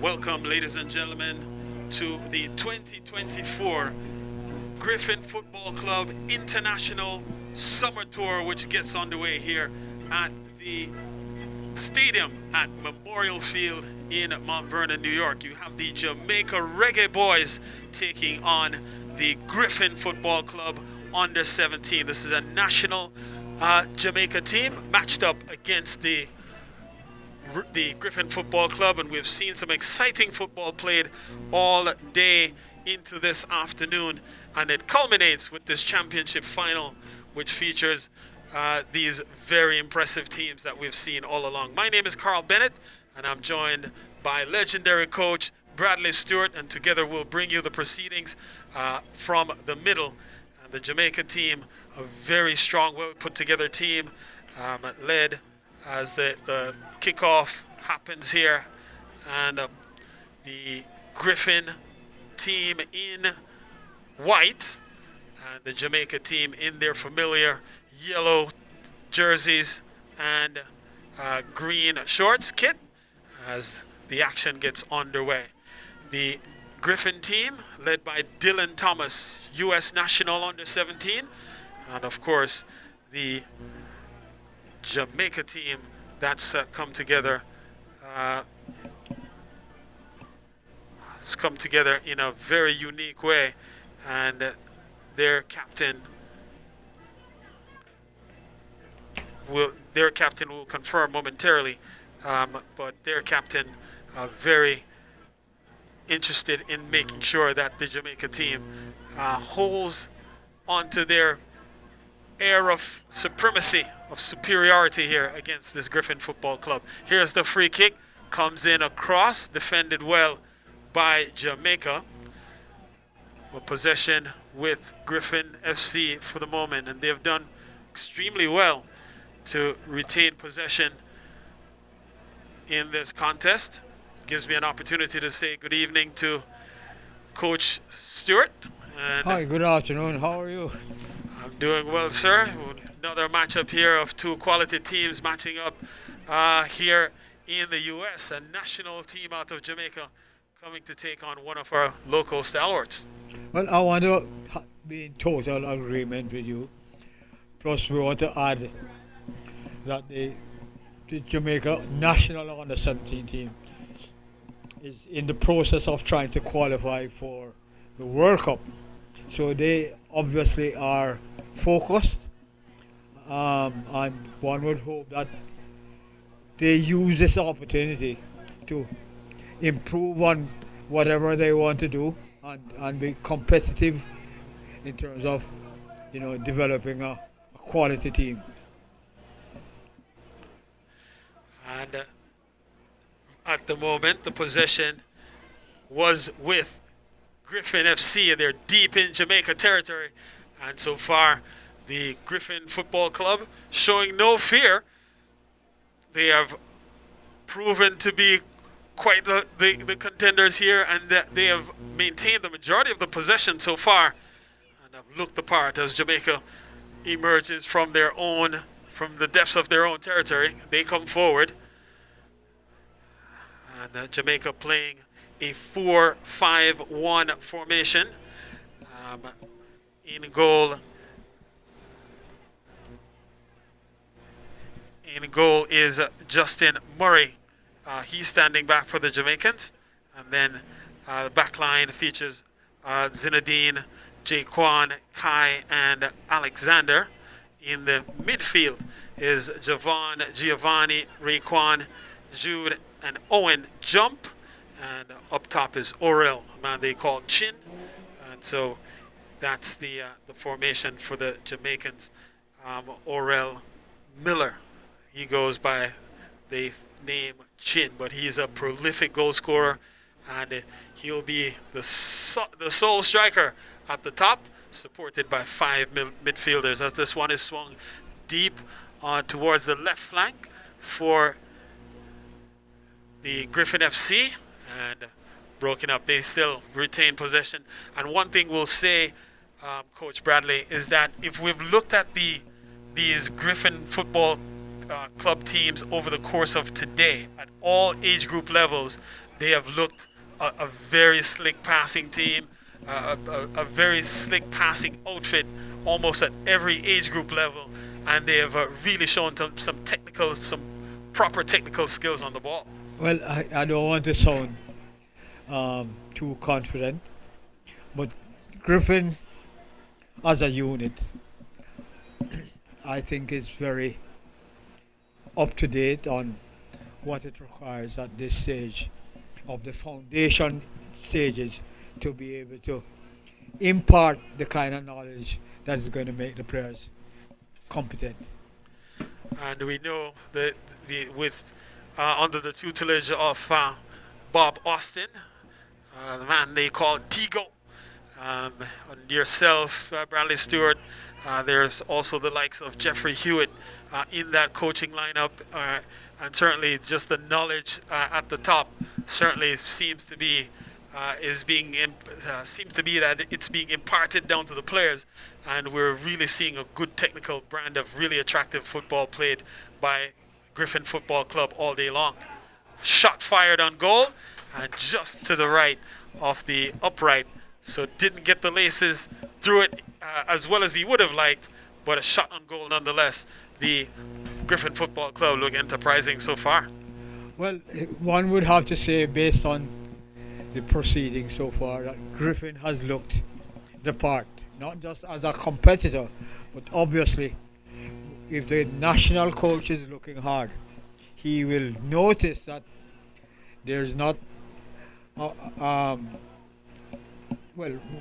Welcome, ladies and gentlemen, to the 2024 Griffin Football Club International Summer Tour, which gets underway here at the stadium at Memorial Field in Mount Vernon, New York. You have the Jamaica Reggae boys taking on the Griffin Football Club under 17. This is a national Jamaica team matched up against the Griffin Football Club, and we've seen some exciting football played all day into this afternoon, and it culminates with this championship final, which features these very impressive teams that we've seen all along. My name is Carl Bennett, and I'm joined by legendary coach Bradley Stewart, and together we'll bring you the proceedings from the middle. And the Jamaica team, a very strong, well put together team, led as the kickoff happens here, and the Griffin team in white and the Jamaica team in their familiar yellow jerseys and green shorts kit as the action gets underway. The Griffin team led by Dylan Thomas, U.S. national under 17, and of course the Jamaica team that's come together has come together in a very unique way, and their captain will confirm momentarily, but their captain very interested in making sure that the Jamaica team holds onto their air of supremacy, of superiority here against this Griffin Football Club. Here's the free kick, comes in across, defended well by Jamaica. A possession with Griffin FC for the moment, and they've done extremely well to retain possession in this contest. Gives me an opportunity to say good evening to Coach Stewart. And hi, good afternoon. How are you? I'm doing well, sir. Another matchup here of two quality teams matching up here in the U.S. A national team out of Jamaica coming to take on one of our local stalwarts. Well, I want to be in total agreement with you. Plus, we want to add that the Jamaica national under 17 team is in the process of trying to qualify for the World Cup. So they obviously are focused, and one would hope that they use this opportunity to improve on whatever they want to do and be competitive in terms of, developing a quality team. And at the moment, the possession was with Griffin FC. They're deep in Jamaica territory, and so far the Griffin Football Club showing no fear. They have proven to be quite the contenders here, and they have maintained the majority of the possession so far, and have looked the part as Jamaica emerges from the depths of their own territory. They come forward, and Jamaica playing a 4-5-1 formation. In goal is Justin Murray. He's standing back for the Jamaicans. And then the back line features Zinedine, Jaquan, Kai, and Alexander. In the midfield is Javon, Giovanni, Raekwon, Jude, and Owen Jump. And up top is Orel, a man they call Chin. And so that's the formation for the Jamaicans. Orel Miller, he goes by the name Chin, but he's a prolific goal scorer, and he'll be the sole striker at the top, supported by five midfielders, as this one is swung deep towards the left flank for the Griffin FC, and broken up. They still retain possession. And one thing we'll say, Coach Bradley, is that if we've looked at these Griffin Football Club teams over the course of today at all age group levels, They have looked a very slick passing team, a very slick passing outfit, almost at every age group level, and they have really shown some proper technical skills on the ball. Well, I don't want to sound too confident, but Griffin as a unit, I think is very up to date on what it requires at this stage of the foundation stages to be able to impart the kind of knowledge that is going to make the players competent. And we know that with under the tutelage of Bob Austin, the man they call Tigo, and yourself, Bradley Stewart. There's also the likes of Jeffrey Hewitt in that coaching lineup, and certainly just the knowledge at the top certainly seems to be seems to be that it's being imparted down to the players, and we're really seeing a good technical brand of really attractive football played by Griffin Football Club all day long. Shot fired on goal, and just to the right of the upright, so didn't get the laces through it as well as he would have liked, but a shot on goal nonetheless. The Griffin Football Club look enterprising so far. Well, one would have to say, based on the proceedings so far, that Griffin has looked the part, not just as a competitor, but obviously, if the national coach is looking hard, he will notice that there's not. Well,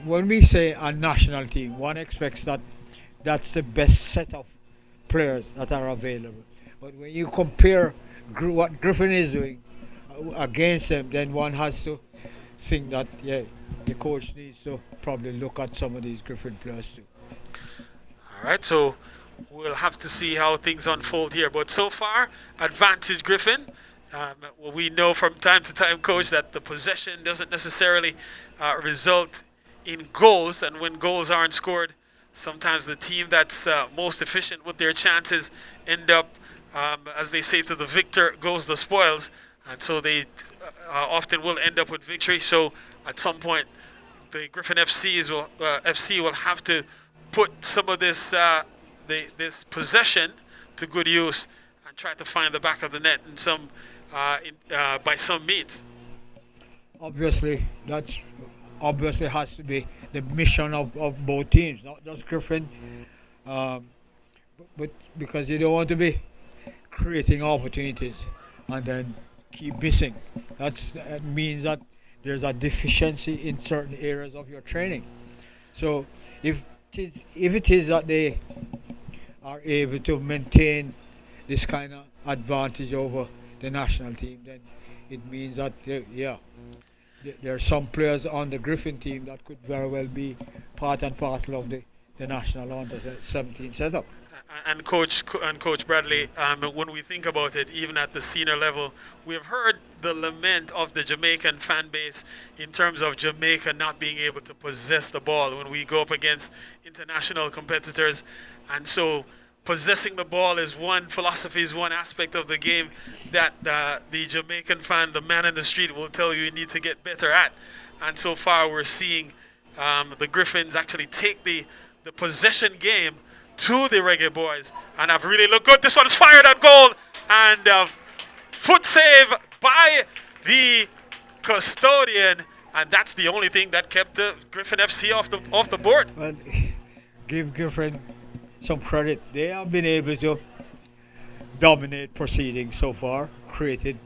when we say a national team, one expects that that's the best set of players that are available. But when you compare what Griffin is doing against them, then one has to think that, yeah, the coach needs to probably look at some of these Griffin players too. All right, so we'll have to see how things unfold here. But so far, advantage Griffin. Well, we know from time to time, coach, that the possession doesn't necessarily result in goals, and when goals aren't scored, sometimes the team that's most efficient with their chances end up, as they say, to the victor goes the spoils, and so they often will end up with victory. So at some point, the Griffin FC will have to put some of this this possession to good use and try to find the back of the net in some by some means. Obviously, that's obviously has to be the mission of both teams, not just Griffin, but because you don't want to be creating opportunities and then keep missing. That means that there's a deficiency in certain areas of your training. So if it is that they are able to maintain this kind of advantage over the national team, then it means that there are some players on the Griffin team that could very well be part and parcel of the national under 17 setup. And Coach Bradley, when we think about it, even at the senior level, we've heard the lament of the Jamaican fan base in terms of Jamaica not being able to possess the ball when we go up against international competitors. And so possessing the ball is one philosophy, is one aspect of the game that the Jamaican fan, the man in the street, will tell you need to get better at. And so far we're seeing the Griffins actually take the possession game to the Reggae boys, and have really looked good. This one's fired on goal, and foot save by the custodian, and that's the only thing that kept the Griffin FC off the board. Well, give Griffin some credit. They have been able to dominate proceedings so far, created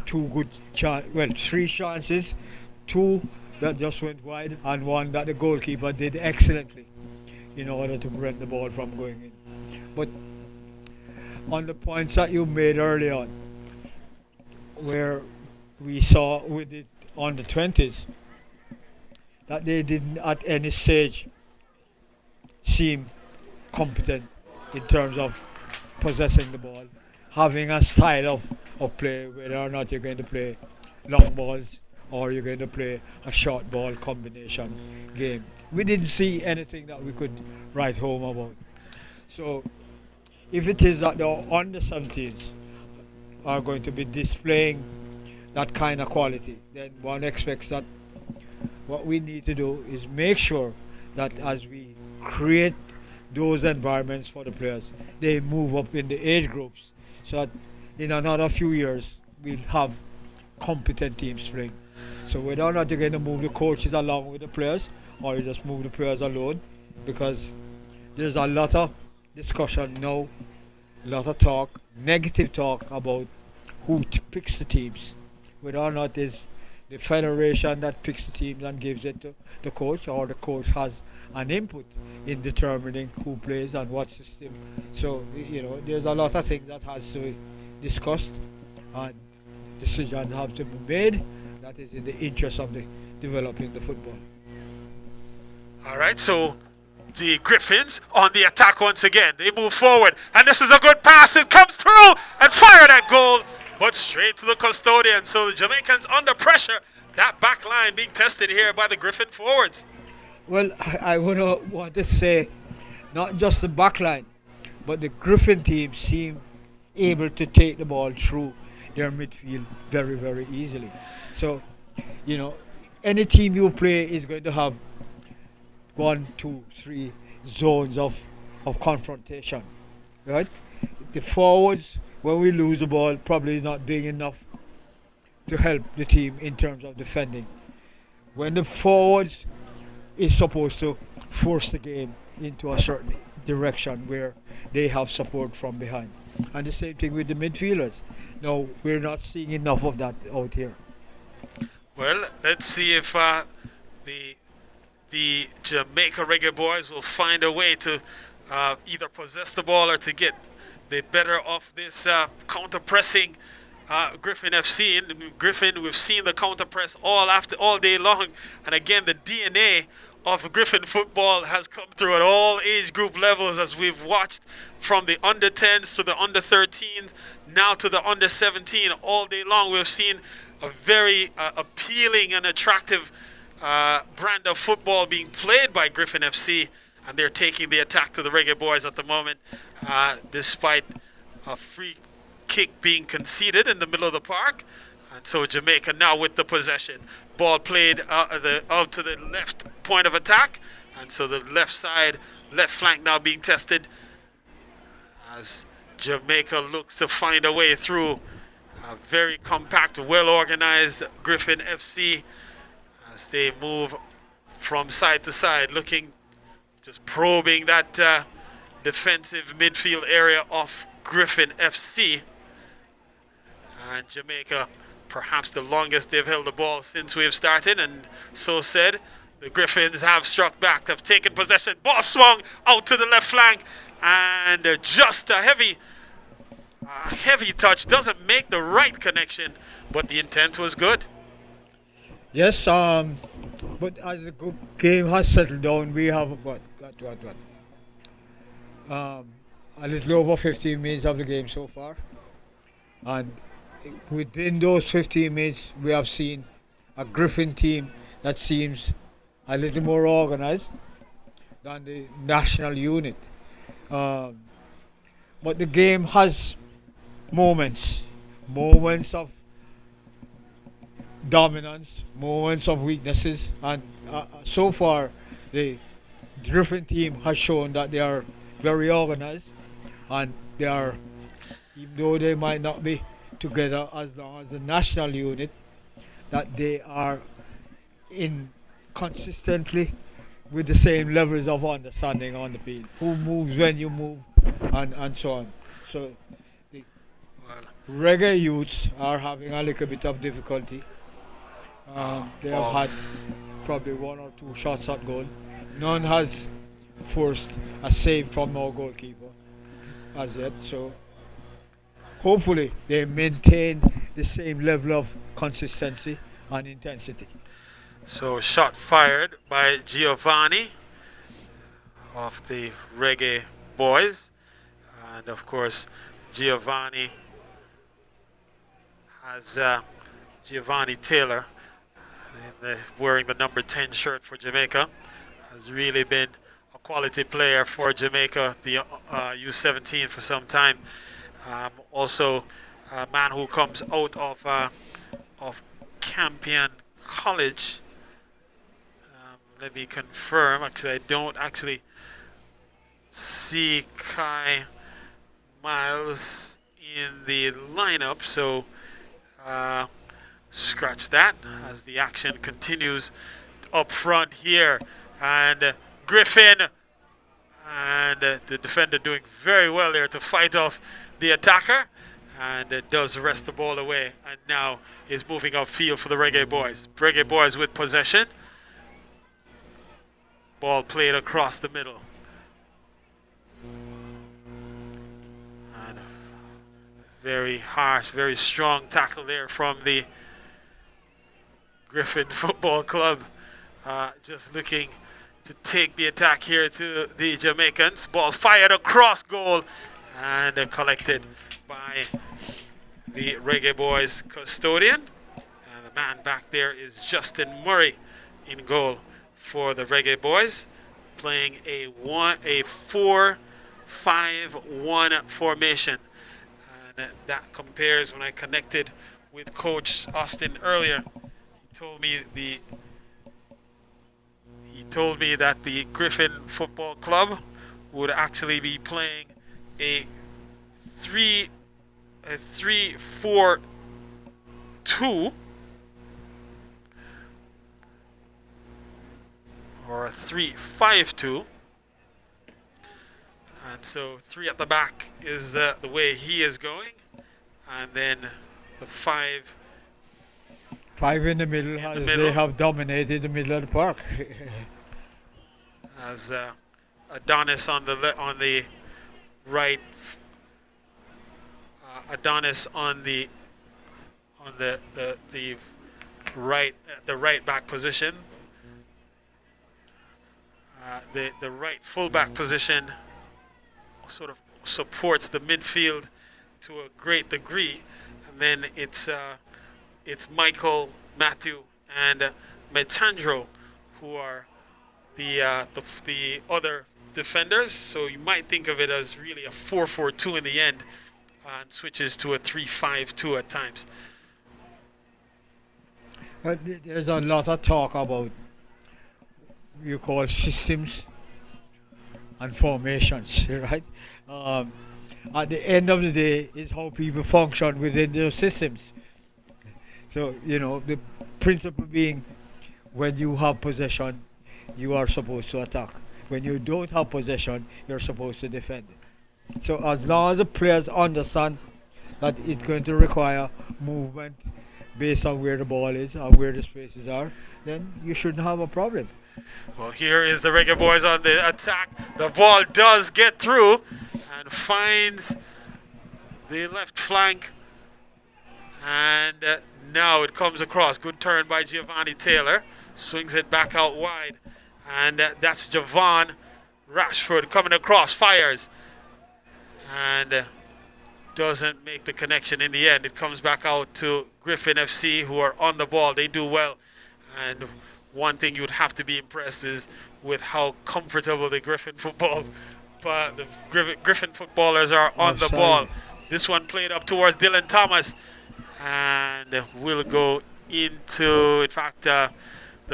three chances, two that just went wide, and one that the goalkeeper did excellently in order to prevent the ball from going in. But on the points that you made early on, where we saw with it on the 20s, that they didn't at any stage seem competent in terms of possessing the ball, having a style of play, whether or not you're going to play long balls or you're going to play a short ball combination game. We didn't see anything that we could write home about. So if it is that the under 17s are going to be displaying that kind of quality, then one expects that what we need to do is make sure that as we create those environments for the players, they move up in the age groups so that in another few years we'll have competent teams playing. So whether or not you're going to move the coaches along with the players or you just move the players alone, because there's a lot of discussion now, a lot of talk, negative talk about who picks the teams. Whether or not it's the federation that picks the teams and gives it to the coach, or the coach has an input in determining who plays and what system. So there's a lot of things that has to be discussed and decisions have to be made that is in the interest of the developing the football. All right, so the Griffins on the attack once again. They move forward, and this is a good pass. It comes through and fired at goal, but straight to the custodian. So the Jamaicans under pressure. That back line being tested here by the Griffin forwards. Well, I would want to say not just the back line, but the Griffin team seem able to take the ball through their midfield very, very easily. So, any team you play is going to have 1, 2, 3 zones of confrontation, right? The forwards, when we lose the ball, probably is not big enough to help the team in terms of defending. When the forwards is supposed to force the game into a certain direction where they have support from behind. And the same thing with the midfielders. No, we're not seeing enough of that out here. Well, let's see if the Jamaica Reggae boys will find a way to either possess the ball or to get the better of this counter-pressing Griffin FC. In Griffin, we've seen the counter-press all day long. And again, the DNA of Griffin football has come through at all age group levels, as we've watched from the under-10s to the under-13s, now to the under-17. All day long, we've seen a very appealing and attractive brand of football being played by Griffin FC, and they're taking the attack to the Reggae boys at the moment, despite a free kick being conceded in the middle of the park. And so Jamaica now with the possession. Ball played out to the left point of attack, and so the left flank now being tested as Jamaica looks to find a way through a very compact, well-organized Griffin FC as they move from side to side, looking, just probing that defensive midfield area of Griffin FC. And Jamaica, perhaps the longest they've held the ball since we've started, and so said, the Griffins have struck back, have taken possession. Ball swung out to the left flank, and just a heavy touch doesn't make the right connection, but the intent was good. Yes, but as the game has settled down, we have a little over 15 minutes of the game so far, and within those 15 minutes we have seen a Griffin team that seems a little more organized than the national unit. But the game has moments of dominance, moments of weaknesses, and so far the Griffin team has shown that they are very organized, and they are, even though they might not be together as long as the national unit, that they are in consistently with the same levels of understanding on the field. Who moves when you move, and so on. So the Reggae youths are having a little bit of difficulty. They have had probably 1 or 2 shots at goal. None has forced a save from our goalkeeper as yet. So hopefully they maintain the same level of consistency and intensity. So shot fired by Giovanni of the Reggae boys, and of course Giovanni has Giovanni Taylor, wearing the number 10 shirt for Jamaica, has really been a quality player for Jamaica, the U17 for some time. Also a man who comes out of of Campion College. Let me confirm. Actually, I don't actually see Kai Miles in the lineup, so scratch that as the action continues up front here. And Griffin and the defender doing very well there to fight off the attacker, and does wrest the ball away, and now is moving upfield for the Reggae Boys. Reggae Boys with possession. Ball played across the middle. And a very harsh, very strong tackle there from the Griffin Football Club. Just looking to take the attack here to the Jamaicans. Ball fired across goal and collected by the Reggae Boys custodian. And the man back there is Justin Murray in goal for the Reggae Boys, playing a 4-5-1 formation. And that compares, when I connected with Coach Austin earlier, he told me that the Griffin Football Club would actually be playing a 3-4-2 or a 3-5-2, and so 3 at the back is the way he is going, and then the 5 in the middle, they have dominated the middle of the park. As Adonis on the right, Adonis on the right back position. The right fullback position sort of supports the midfield to a great degree, and then it's Michael, Matthew, and Metandro who are the other defenders. So you might think of it as really a 4-4-2 in the end, and switches to a 3-5-2 at times. But there's a lot of talk about you call systems and formations, right? At the end of the day, is how people function within those systems. So, the principle being, when you have possession, you are supposed to attack. When you don't have possession, you're supposed to defend. So as long as the players understand that it's going to require movement based on where the ball is and where the spaces are, then you shouldn't have a problem. Well, here is the Reggae Boys on the attack. The ball does get through and finds the left flank, and now it comes across. Good turn by Giovanni Taylor. Swings it back out wide, and that's Javon Rashford coming across, fires, and doesn't make the connection in the end. It comes back out to Griffin FC, who are on the ball. They do well, and one thing you would have to be impressed is with how comfortable the Griffin footballers are on the ball. This one played up towards Dylan Thomas, and will go into, in fact, the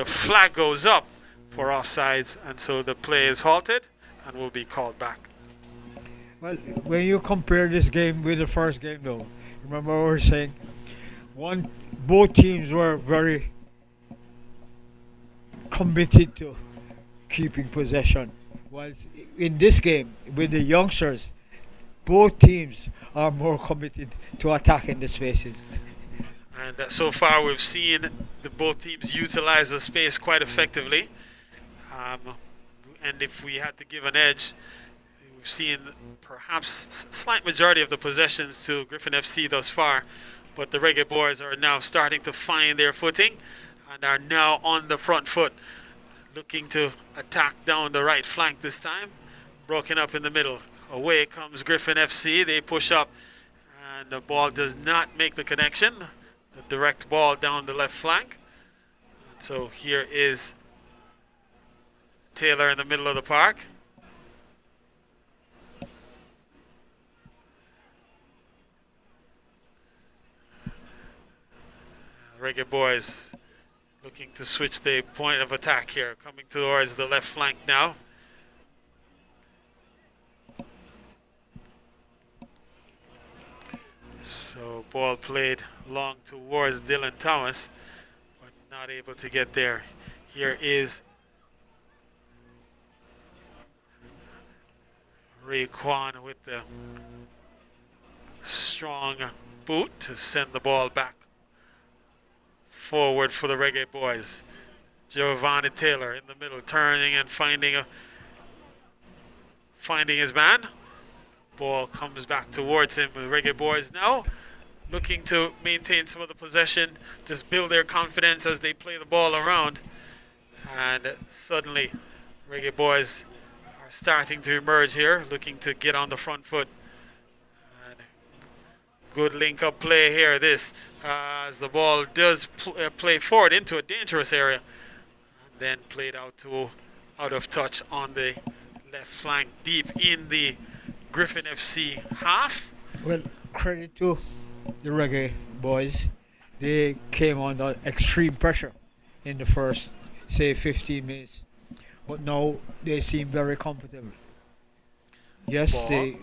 flag goes up for offsides, and so the play is halted and will be called back. Well, when you compare this game with the first game, though, remember what we were saying? Both teams were very committed to keeping possession. Whilst in this game, with the youngsters, both teams are more committed to attacking the spaces. And so far we've seen both teams utilize the space quite effectively. And if we had to give an edge, we've seen perhaps slight majority of the possessions to Griffin FC thus far. But the Reggae Boys are now starting to find their footing and are now on the front foot, looking to attack down the right flank this time. Broken up in the middle. Away comes Griffin FC. They push up, and the ball does not make the connection. The direct ball down the left flank. And so here is Taylor in the middle of the park. Reggae boys looking to switch the point of attack here, coming towards the left flank now. So ball played long towards Dylan Thomas, but not able to get there. Here is Raekwon with the strong boot to send the ball back forward for the Reggae boys. Giovanni Taylor in the middle, turning and finding his man. Ball comes back towards him. The Reggae boys now looking to maintain some of the possession, just build their confidence as they play the ball around. And suddenly, Reggae boys are starting to emerge here, looking to get on the front foot. And good link-up play here, this, as the ball does play forward into a dangerous area. And then played out of touch on the left flank, deep in the Griffin FC half. Well, credit to the Reggae boys. They came under extreme pressure in the first, say, 15 minutes. But now they seem very comfortable. Yes, the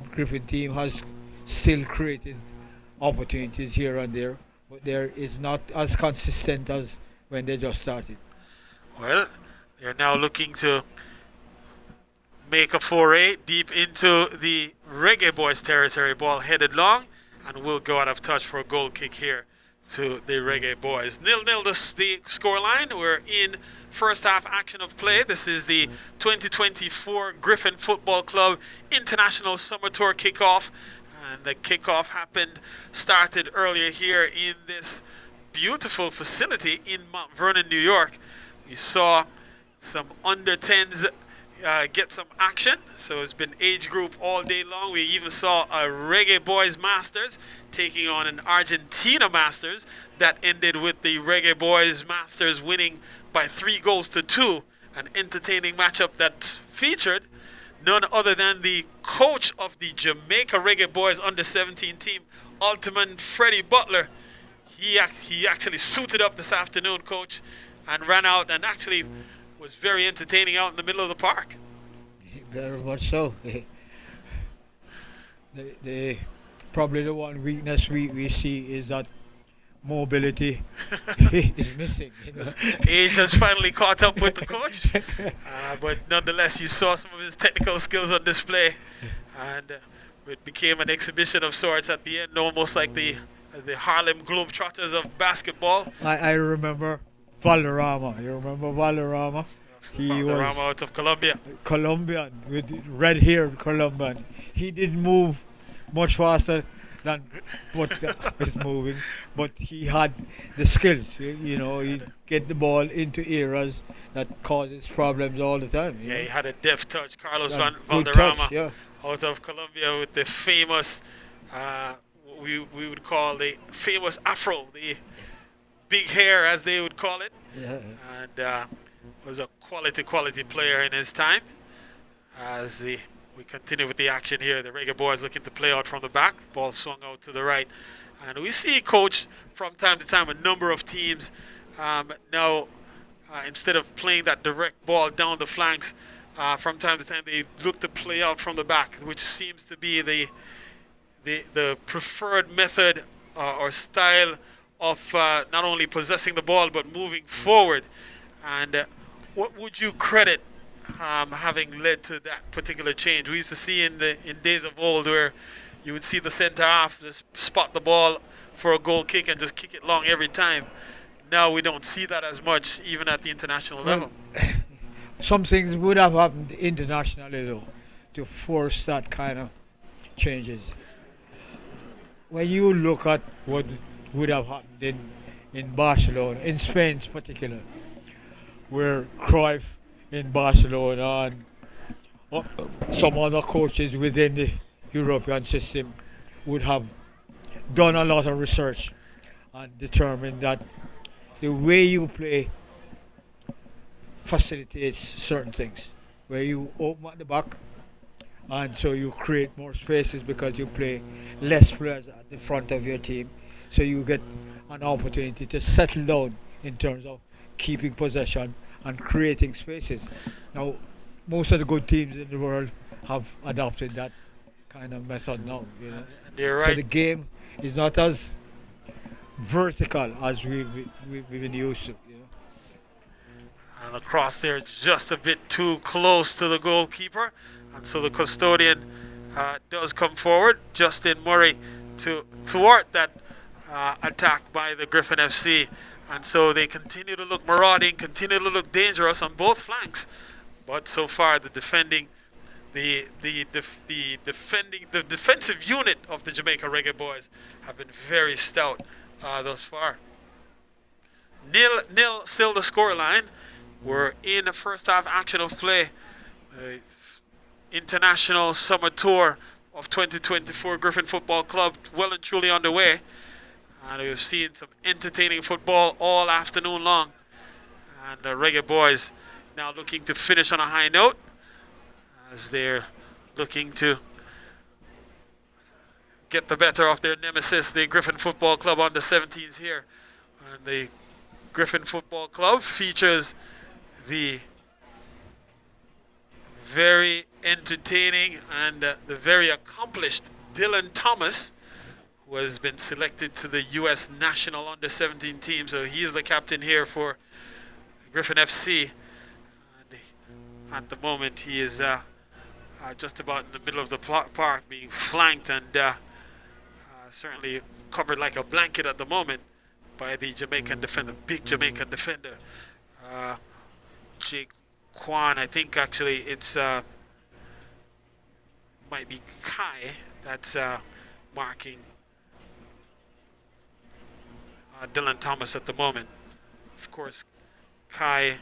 Griffin team has still created opportunities here and there, but there is not as consistent as when they just started. Well, they're now looking to make a foray deep into the Reggae boys territory. Ball headed long and will go out of touch for a goal kick here to the Reggae boys. 0-0 the scoreline. We're in first half action of play. This is the 2024 Griffin Football Club International Summer Tour kickoff. And the kickoff started earlier here in this beautiful facility in Mount Vernon, New York. We saw some under 10s get some action. So it's been age group all day long. We even saw a Reggae Boys Masters taking on an Argentina Masters that ended with the Reggae Boys Masters winning by 3-2. An entertaining matchup that featured none other than the coach of the Jamaica Reggae Boys under-17 team, Ultimate Freddie Butler. He actually suited up this afternoon, coach, and ran out and actually was very entertaining out in the middle of the park. Very much so. Probably the one weakness we see is that mobility is missing. Age has finally caught up with the coach, but nonetheless, you saw some of his technical skills on display, and it became an exhibition of sorts at the end, almost like the Harlem Globetrotters of basketball. I remember Valderrama. You remember Valderrama? He was out of Colombia. Colombian, with red hair, Colombian. He didn't move much faster than what is moving, but he had the skills. You know, he get the ball into areas that causes problems all the time. Yeah, he had a deft touch. Carlos Valderrama out of Colombia with the famous, we would call the famous afro, the big hair as they would call it. Yeah. And was a quality player in his time. As we continue with the action here, the Reggae boys looking to play out from the back. Ball swung out to the right. And we see coach from time to time a number of teams now instead of playing that direct ball down the flanks, from time to time they look to play out from the back, which seems to be the preferred method or style of not only possessing the ball but moving forward. And what would you credit having led to that particular change? We used to see in days of old where you would see the center half just spot the ball for a goal kick and just kick it long every time. Now we don't see that as much, even at the international level. Some things would have happened internationally though to force that kind of changes. When you look at what would have happened in Barcelona, in Spain in particular, where Cruyff in Barcelona and some other coaches within the European system would have done a lot of research and determined that the way you play facilitates certain things, where you open at the back and so you create more spaces because you play less players at the front of your team. so you get an opportunity to settle down in terms of keeping possession and creating spaces. Now, most of the good teams in the world have adopted that kind of method now. And you're So the right. game is not as vertical as we've been used to. And the cross there just a bit too close to the goalkeeper. And so the custodian does come forward, Justin Murray, to thwart that attack by the Griffin FC. And so they continue to look marauding, continue to look dangerous on both flanks. But so far the defensive unit of the Jamaica Reggae Boys have been very stout thus far. Nil still the scoreline. We're in the first half action of play. The international summer tour of 2024 Griffin Football Club well and truly underway. And we've seen some entertaining football all afternoon long. And the Reggae Boys now looking to finish on a high note as they're looking to get the better of their nemesis, the Griffin Football Club under 17s here. And the Griffin Football Club features the very entertaining and the very accomplished Dylan Thomas, who has been selected to the U.S. national under 17 team. So he is the captain here for Griffin FC. And at the moment, he is just about in the middle of the park, being flanked and certainly covered like a blanket at the moment by the Jamaican defender, big Jamaican defender, Jake Kwan. I think actually it's might be Kai that's marking Dylan Thomas at the moment. Of course, Kai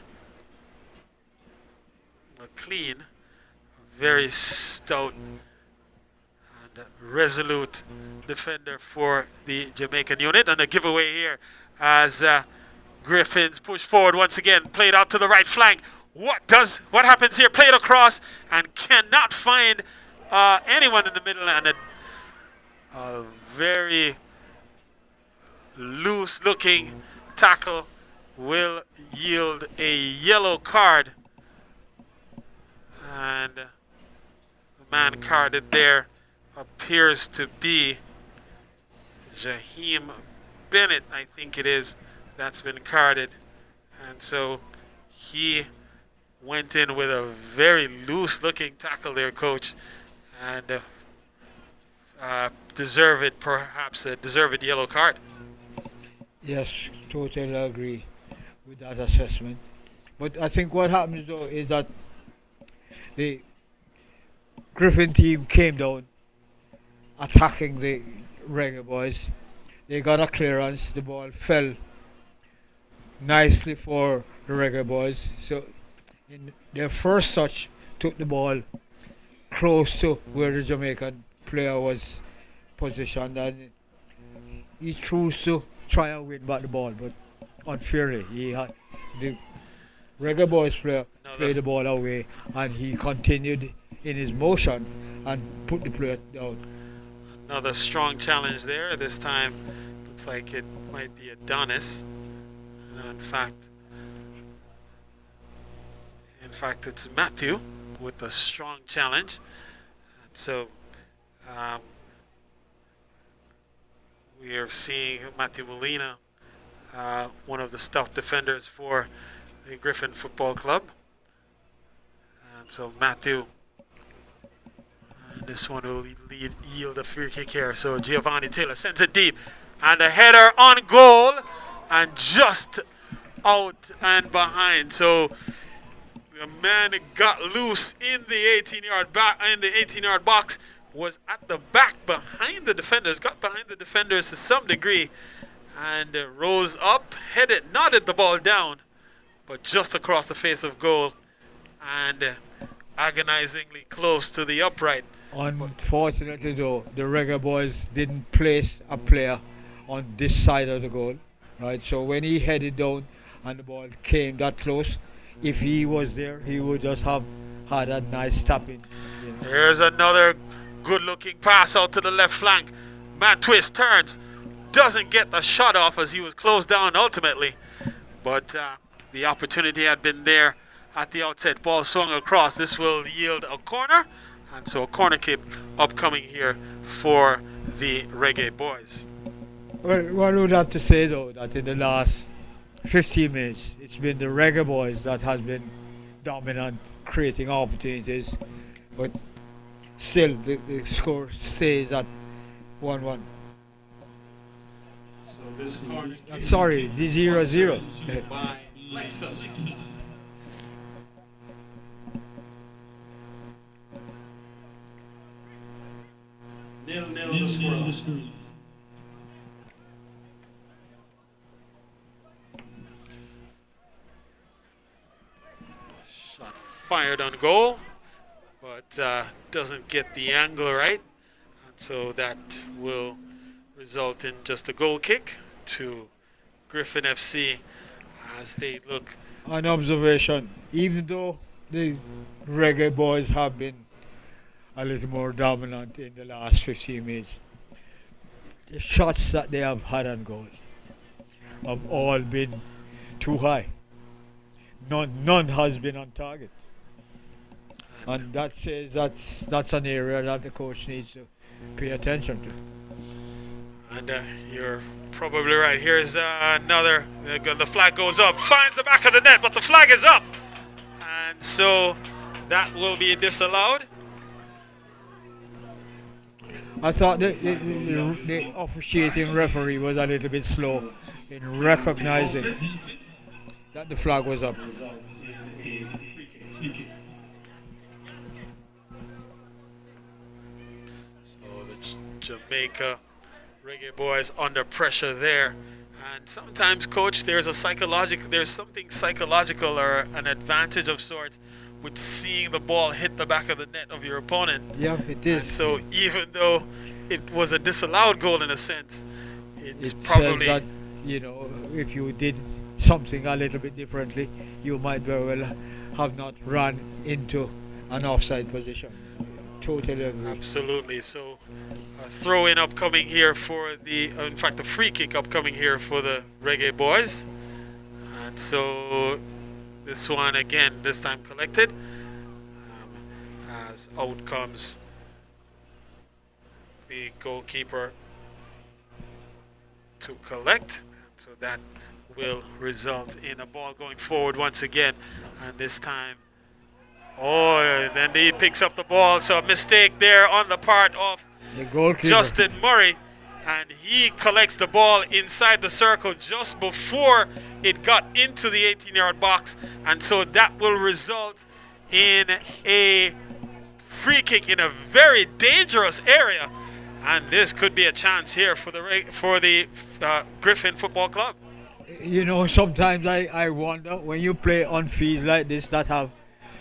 McLean, very stout and resolute defender for the Jamaican unit. And a giveaway here as Griffins push forward once again, played out to the right flank. What happens here? Played across and cannot find anyone in the middle, and a very loose looking tackle will yield a yellow card. And the man carded there appears to be Jaheim Bennett, I think it is, that's been carded. And so he went in with a very loose looking tackle there, coach, and perhaps a deserved yellow card. Yes, totally agree with that assessment. But I think what happens though is that the Griffin team came down attacking the Reggae Boys. They got a clearance, the ball fell nicely for the Reggae Boys. So in their first touch took the ball close to where the Jamaican player was positioned, and he chose to try and win back the ball, but unfairly the Reggae Boys player played the ball away, and he continued in his motion and put the player down. Another strong challenge there. This time looks like it might be Adonis. In fact, it's Matthew with a strong challenge. And so we are seeing Matthew Molina, one of the stout defenders for the Griffin Football Club. And so Matthew, this one will yield a free kick here. So Giovanni Taylor sends it deep, and a header on goal, and just out and behind. So the man got loose in the 18-yard box, was at the back behind the defenders, got behind the defenders to some degree, and rose up, nodded the ball down, but just across the face of goal, and agonizingly close to the upright. Unfortunately though, the Reggae Boys didn't place a player on this side of the goal, right? So when he headed down and the ball came that close, if he was there, he would just have had a nice tap in. Here's another good looking pass out to the left flank. Man twist, turns, doesn't get the shot off as he was closed down ultimately. But the opportunity had been there at the outset. Ball swung across. This will yield a corner. And so a corner kick upcoming here for the Reggae boys. Well, what I would have to say though, that in the last 15 minutes, it's been the Reggae boys that has been dominant, creating opportunities, but still the score stays at 1-1. So this corner kick Sorry, the 0-0. by Lexus. Nil the scoreline. Shot fired on goal, but doesn't get the angle right. And so that will result in just a goal kick to Griffin FC as they look. An observation, even though the Reggae boys have been a little more dominant in the last 15 minutes, the shots that they have had on goal have all been too high. None has been on target. And that says that's an area that the coach needs to pay attention to. And you're probably right. Here's another. The flag goes up, finds the back of the net, but the flag is up. And so that will be disallowed. I thought the officiating referee was a little bit slow in recognizing that the flag was up. So the Jamaica Reggae boys under pressure there. And sometimes, coach, there's something psychological or an advantage of sorts with seeing the ball hit the back of the net of your opponent. Yeah, it is. And so even though it was a disallowed goal in a sense, it's It probably says that, if you did something a little bit differently, you might very well have not run into an offside position. Totally agree. absolutely. So a throw in upcoming here for in fact, a free kick upcoming here for the Reggae boys. And so this one again, this time collected. As out comes the goalkeeper to collect. So that will result in a ball going forward once again. And this time, then he picks up the ball. So a mistake there on the part of The goalkeeper. Justin Murray. And he collects the ball inside the circle just before it got into the 18-yard box. And so that will result in a free kick in a very dangerous area. And this could be a chance here for the Griffin Football Club. Sometimes I wonder, when you play on fields like this that have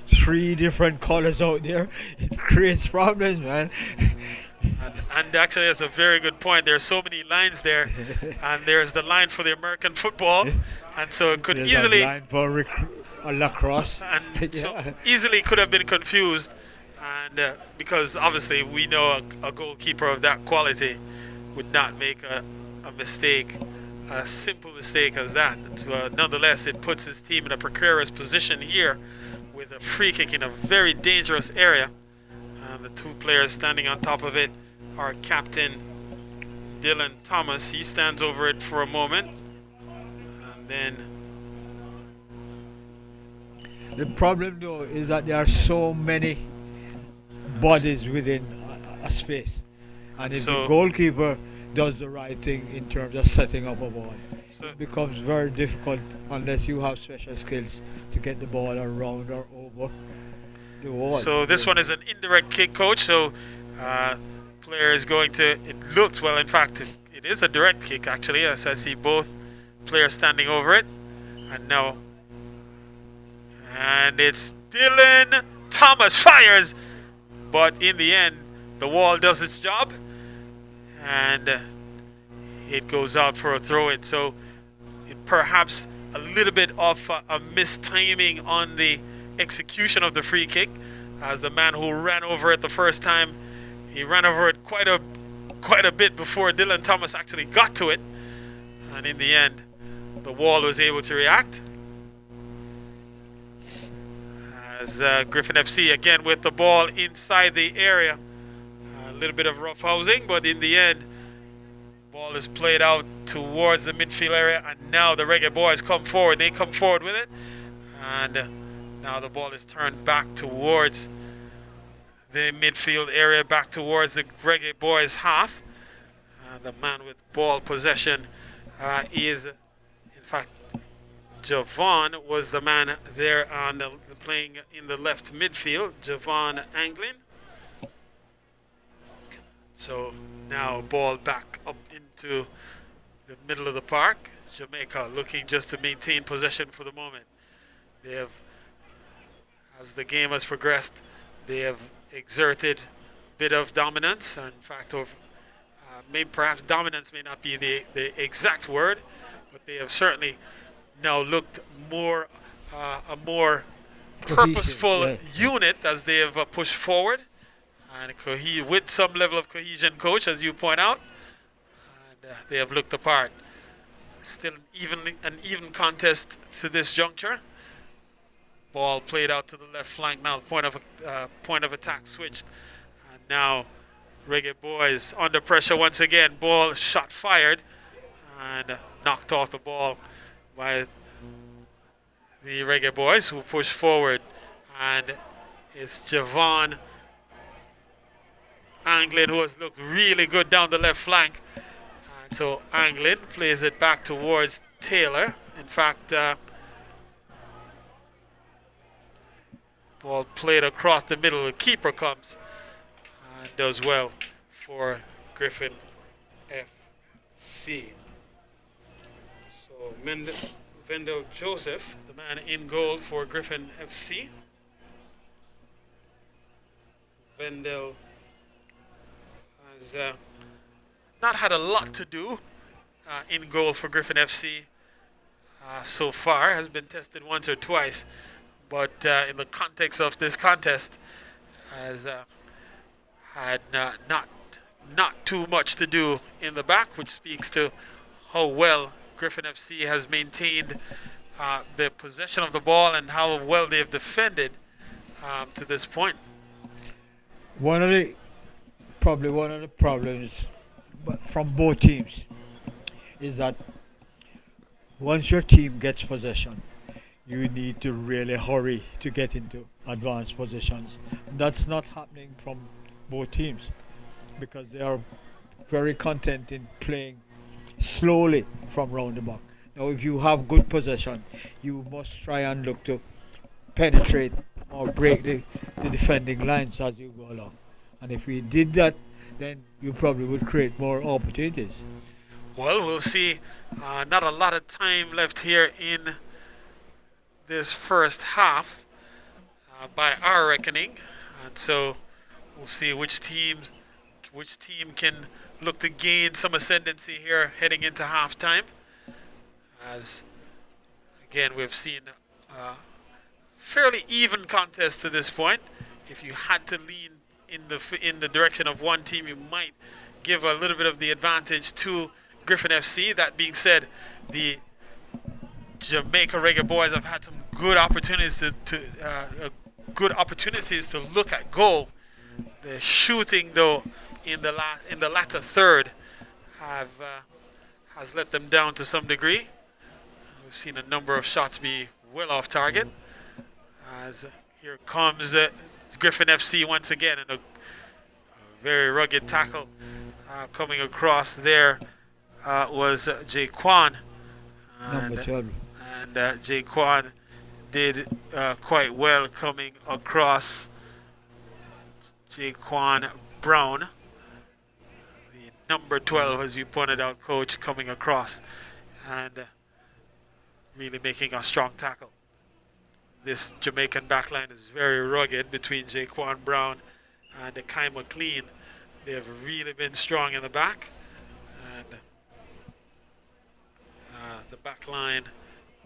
3 different colors out there, it creates problems, man. And actually, that's a very good point. There's so many lines there, and there's the line for the American football, and so it could There's easily a line for lacrosse. and so Yeah. easily could have been confused, and because obviously we know a goalkeeper of that quality would not make a mistake, a simple mistake as that. Nonetheless, it puts his team in a precarious position here with a free kick in a very dangerous area. And the 2 players standing on top of it are Captain Dylan Thomas. He stands over it for a moment, and then The problem though is that there are so many bodies within a space, and if So- the goalkeeper does the right thing in terms of setting up a ball, so it becomes very difficult unless you have special skills to get the ball around or over the wall. So this one is an indirect kick, coach. So player is going to. It looks well. In fact, it is a direct kick actually. As I see both players standing over it, and it's Dylan Thomas fires, but in the end, the wall does its job, and it goes out for a throw-in. So perhaps a little bit of a mistiming on the execution of the free kick, as the man who ran over it the first time, he ran over it quite a quite a bit before Dylan Thomas actually got to it. And in the end, the wall was able to react. As Griffin FC again with the ball inside the area. A little bit of rough housing, but in the end, ball is played out towards the midfield area, and now the Reggae boys come forward. They come forward with it, and now the ball is turned back towards the midfield area, back towards the Reggae boys half. The man with ball possession is, in fact, Javon was the man there on playing in the left midfield, Javon Anglin. So now ball back up into the middle of the park. Jamaica looking just to maintain possession for the moment. They have, as the game has progressed, they have exerted a bit of dominance. In fact, maybe perhaps dominance may not be the exact word, but they have certainly now looked more a more purposeful unit as they have pushed forward. And with some level of cohesion, coach, as you point out, and they have looked the part. Still an even contest to this juncture. Ball played out to the left flank now. Point of attack switched, and now Reggae boys under pressure once again. Ball shot fired, and knocked off the ball by the Reggae boys who push forward, and it's Javon Anglin, who has looked really good down the left flank. And so Anglin plays it back towards Taylor. In fact, ball played across the middle. The keeper comes and does well for Griffin FC. So Vendel Joseph, the man in goal for Griffin FC. Vendel has not had a lot to do in goal for Griffin FC so far. Has been tested once or twice, but in the context of this contest, has had not too much to do in the back, which speaks to how well Griffin FC has maintained the possession of the ball and how well they have defended to this point. Probably one of the problems from both teams is that once your team gets possession, you need to really hurry to get into advanced positions. That's not happening from both teams because they are very content in playing slowly from round the back. Now, if you have good possession, you must try and look to penetrate or break the defending lines as you go along. And if we did that, then you probably would create more opportunities. Well, we'll see. Not a lot of time left here in this first half by our reckoning. And so we'll see which team can look to gain some ascendancy here heading into halftime. As again, we've seen a fairly even contest to this point. If you had to lean in the direction of one team, you might give a little bit of the advantage to Griffin FC. That being said, the Jamaica Reggae boys have had some good opportunities to look at goal. The shooting, though, in the latter third has let them down to some degree. We've seen a number of shots be well off target. As here comes Griffin FC once again, and a very rugged tackle coming across there was Jaquan. And Jaquan did quite well coming across. Jaquan Brown, the number 12, as you pointed out, coach, coming across and really making a strong tackle. This Jamaican backline is very rugged between Jaquan Brown and Kai McLean. They have really been strong in the back. And the backline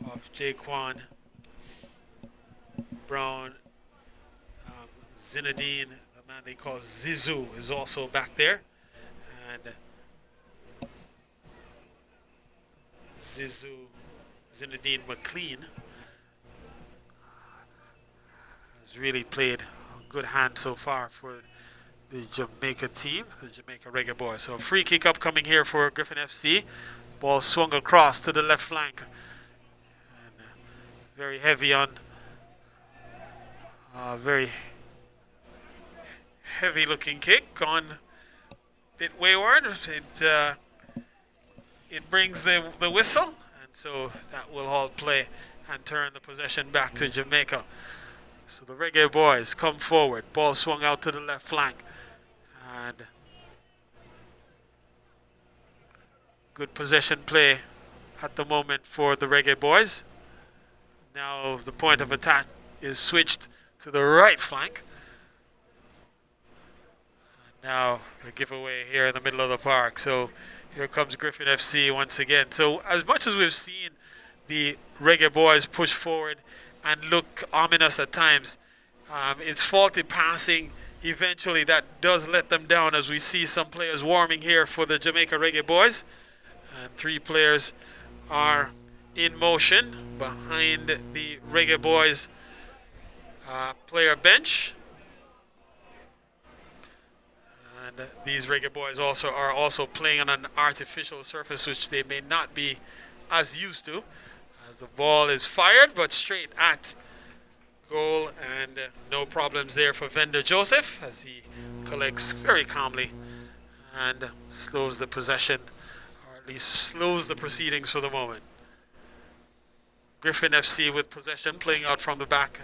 of Jaquan Brown, Zinedine, the man they call Zizou, is also back there. And Zinedine McLean has really played a good hand so far for the Jamaica team, the Jamaica Reggae Boys. So a free kick upcoming here for Griffin FC. Ball swung across to the left flank. And very heavy on, very heavy looking kick on, bit wayward. It brings the whistle, and so that will halt play and turn the possession back to Jamaica. So the Reggae Boys come forward. Ball swung out to the left flank. And good possession play at the moment for the Reggae Boys. Now the point of attack is switched to the right flank. Now a giveaway here in the middle of the park. So here comes Griffin FC once again. So as much as we've seen the Reggae Boys push forward and look ominous at times, it's faulty passing. Eventually that does let them down, as we see some players warming here for the Jamaica Reggae Boys. And 3 players are in motion behind the Reggae Boys player bench. And these Reggae Boys are also playing on an artificial surface, which they may not be as used to, as the ball is fired but straight at goal, and no problems there for Vendor Joseph, as he collects very calmly and slows the possession, or at least slows the proceedings for the moment. Griffin FC with possession, playing out from the back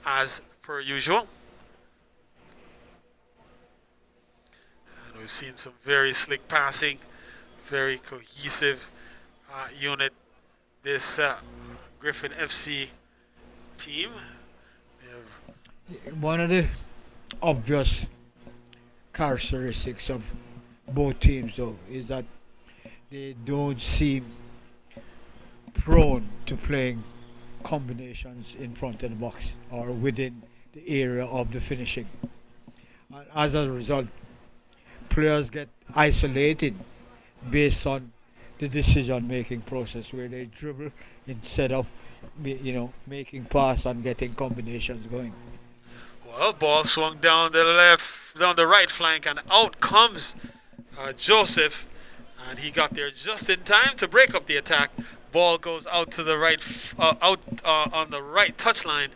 as per usual. And we've seen some very slick passing, very cohesive unit, this Griffin FC team. One of the obvious characteristics of both teams, though, is that they don't seem prone to playing combinations in front of the box or within the area of the finishing. And as a result, players get isolated based on the decision-making process, where they dribble instead of making pass and getting combinations going. Well, ball swung down the right flank, and out comes Joseph, and he got there just in time to break up the attack. Ball goes out to the right, on the right touchline,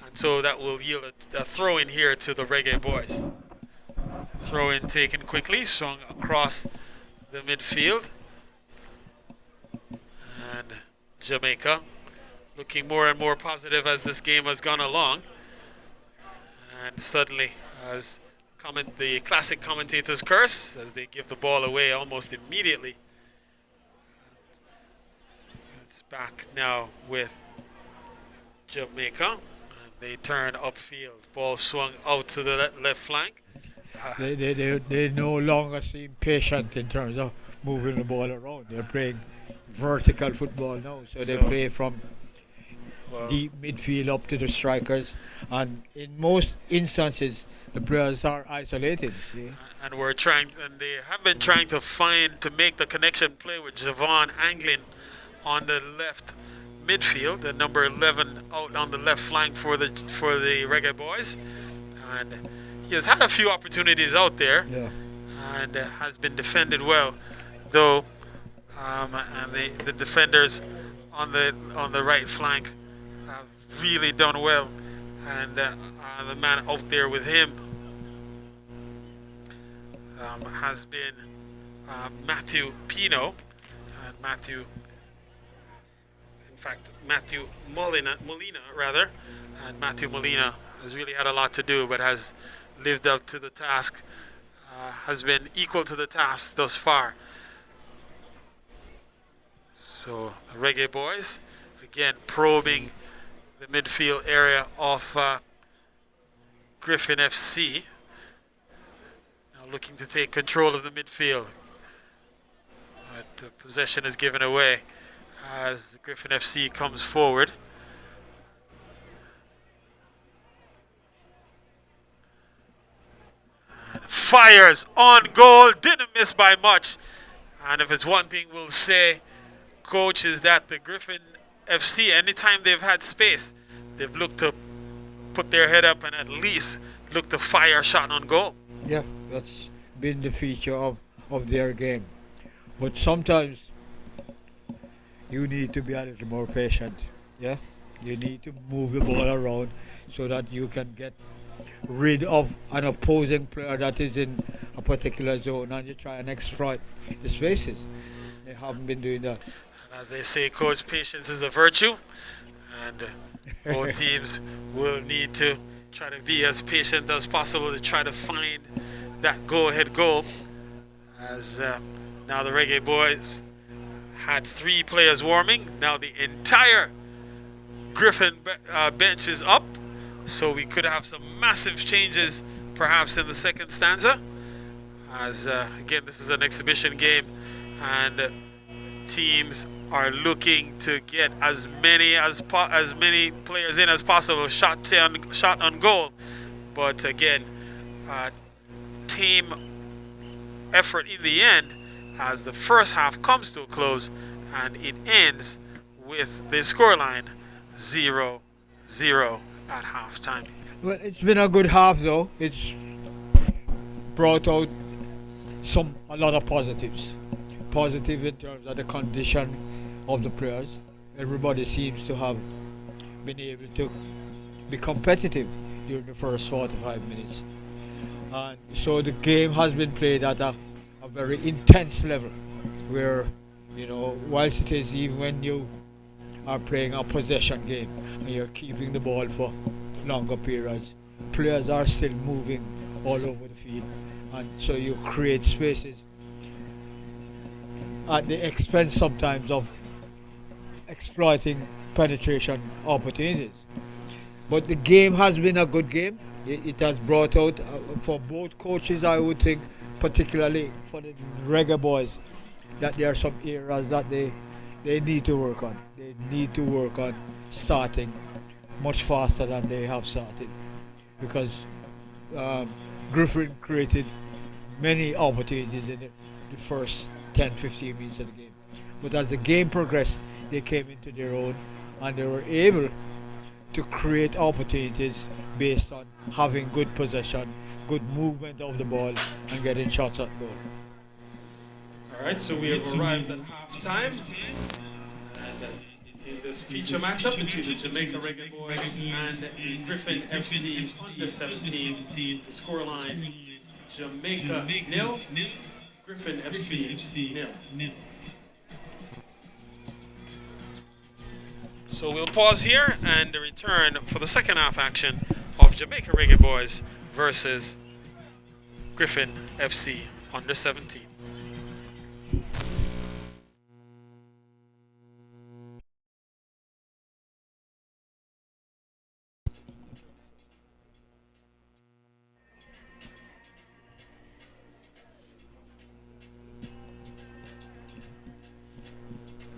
and so that will yield a throw in here to the Reggae Boys. Throw in taken quickly, swung across the midfield, and Jamaica looking more and more positive as this game has gone along. And suddenly, as the classic commentator's curse, as they give the ball away almost immediately. It's back now with Jamaica, and they turn upfield. Ball swung out to the left flank. They no longer seem patient in terms of moving the ball around. They're playing vertical football now, so they play from deep midfield up to the strikers, and in most instances the players are isolated. See? And they have been trying to make the connection play with Javon Anglin on the left midfield, the number 11 out on the left flank for the Reggae Boys, and he has had a few opportunities out there, and has been defended well, though, and the defenders on the right flank have really done well, and the man out there with him has been Matthew Pino, and Matthew Molina, and Matthew Molina has really had a lot to do, but has lived up to the task, has been equal to the task thus far. So the Reggae Boys, again, probing the midfield area of Griffin FC. Now looking to take control of the midfield. But the possession is given away as Griffin FC comes forward. And fires on goal, didn't miss by much. And if it's one thing we'll say, coach, is that the Griffin FC, anytime they've had space, they've looked to put their head up and at least look to fire a shot on goal. Yeah, that's been the feature of their game. But sometimes you need to be a little more patient. Yeah, you need to move the ball around so that you can get rid of an opposing player that is in a particular zone and you try and exploit the spaces. They haven't been doing that. And as they say, coach, patience is a virtue, and both teams will need to try to be as patient as possible to try to find that go-ahead goal. As now the Reggae boys had 3 players warming. Now the entire Griffin bench is up, so we could have some massive changes perhaps in the second stanza. As again, this is an exhibition game, and teams are looking to get as many players in as possible, shot on goal. But again, team effort in the end as the first half comes to a close, and it ends with the scoreline 0-0 at halftime. Well, it's been a good half though. It's brought out a lot of positives. Positive in terms of the condition of the players. Everybody seems to have been able to be competitive during the first 45 minutes. And so the game has been played at a very intense level where, whilst it is, even when you are playing a possession game and you're keeping the ball for longer periods, players are still moving all over the field, and so you create spaces at the expense sometimes of exploiting penetration opportunities. But the game has been a good game. It has brought out for both coaches, I would think, particularly for the Reggae boys, that there are some areas that they need to work on. They need to work on starting much faster than they have started, because Griffin created many opportunities in the first 10-15 minutes of the game. But as the game progressed, they came into their own and they were able to create opportunities based on having good possession, good movement of the ball, and getting shots at goal. All right, so we have arrived at halftime, and in this feature matchup between the Jamaica Reggae boys and the Griffin FC under 17, the scoreline: Jamaica 0, Griffin FC 0. So we'll pause here and return for the second half action of Jamaica Reggae boys versus Griffin FC under 17.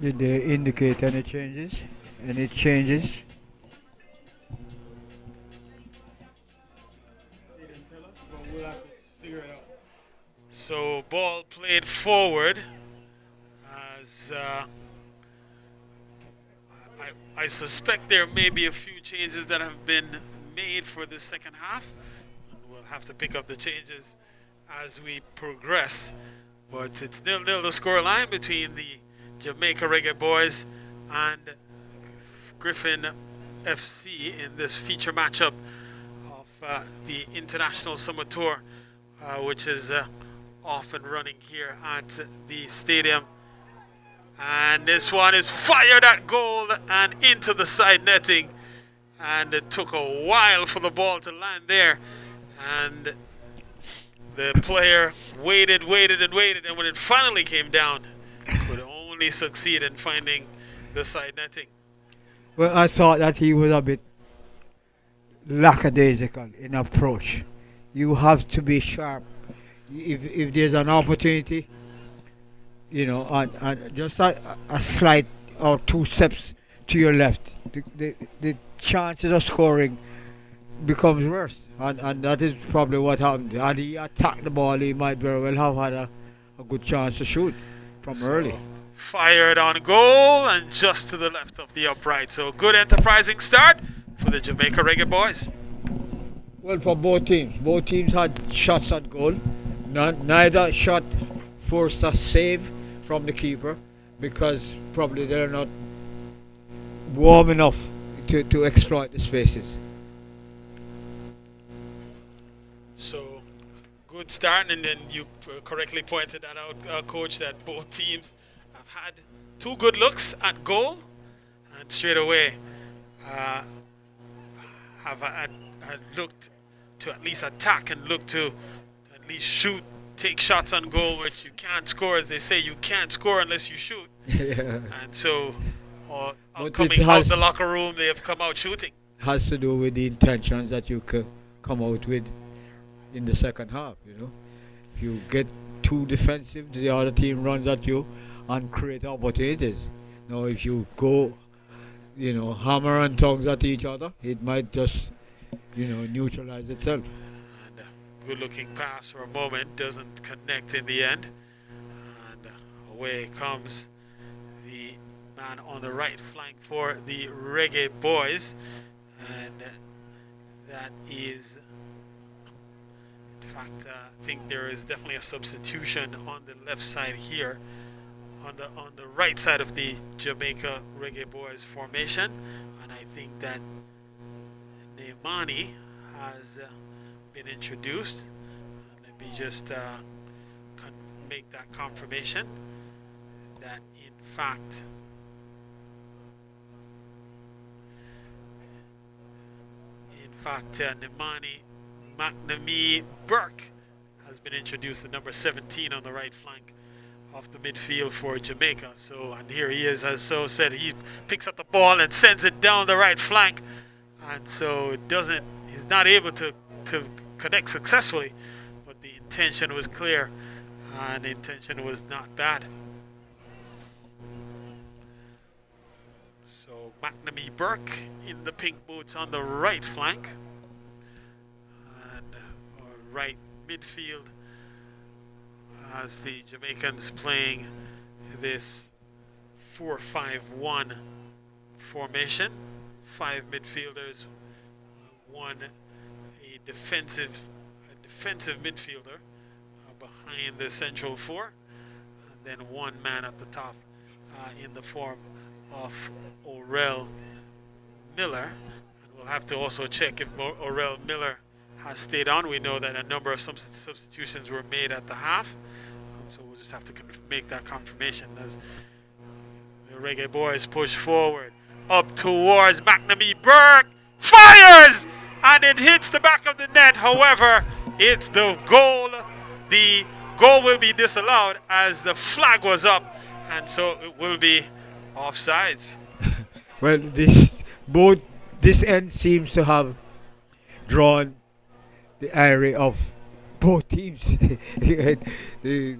Did they indicate any changes? Any changes? So ball played forward as I suspect there may be a few changes that have been made for the second half. We'll have to pick up the changes as we progress. But it's 0-0 the score line between the Jamaica Reggae boys and Griffin FC in this feature matchup of the International Summer Tour, which is off and running here at the stadium. And this one is fired at goal and into the side netting, and it took a while for the ball to land there, and the player waited, and when it finally came down, could only succeed in finding the side netting. Well, I thought that he was a bit lackadaisical in approach. You have to be sharp. If there's an opportunity, and just a slight or two steps to your left, the chances of scoring becomes worse. And that is probably what happened. Had he attacked the ball, he might very well have had a good chance to shoot from early. So fired on goal and just to the left of the upright. So good enterprising start for the Jamaica Reggae boys. Well, for both teams had shots at goal. Neither shot forced a save from the keeper because probably they're not warm enough to exploit the spaces. So good start, and then you correctly pointed that out, Coach, that both teams have had two good looks at goal, and straight away had looked to at least attack and look to at least shoot, take shots on goal, which you can't score. As they say, you can't score unless you shoot. Yeah. And so, But coming it out has- the locker room, they have come out shooting. Has to do with the intentions that you come out with in the second half. If you get too defensive, the other team runs at you and create opportunities. Now, if you go, hammer and tongues at each other, it might just, neutralize itself. And good looking pass for a moment, doesn't connect in the end. And away comes the man on the right flank for the Reggae boys. And that is, in fact, I think there is definitely a substitution on the left side here. On the right side of the Jamaica Reggae boys formation. And I think that Neymani has been introduced. Let me just make that confirmation that in fact Nemani McNamee Burke has been introduced, the number 17 on the right flank of the midfield for Jamaica. So, and here he is, as So said, he picks up the ball and sends it down the right flank, and so he's not able to connect successfully, but the intention was clear, and the intention was not bad. So McNamee Burke in the pink boots on the right flank, and right midfield, as the Jamaicans playing this 4-5-1 formation. 5 midfielders, one a defensive midfielder behind the central 4, and then one man at the top in the form of Orel Miller. And we'll have to also check if Orel Miller has stayed on. We know that a number of substitutions were made at the half, so we'll just have to make that confirmation as the Reggae boys push forward up towards McNamee. Burke fires, and it hits the back of the net. However, it's the goal. The goal will be disallowed as the flag was up, and so it will be offsides. Well, this end seems to have drawn the ire of both teams. The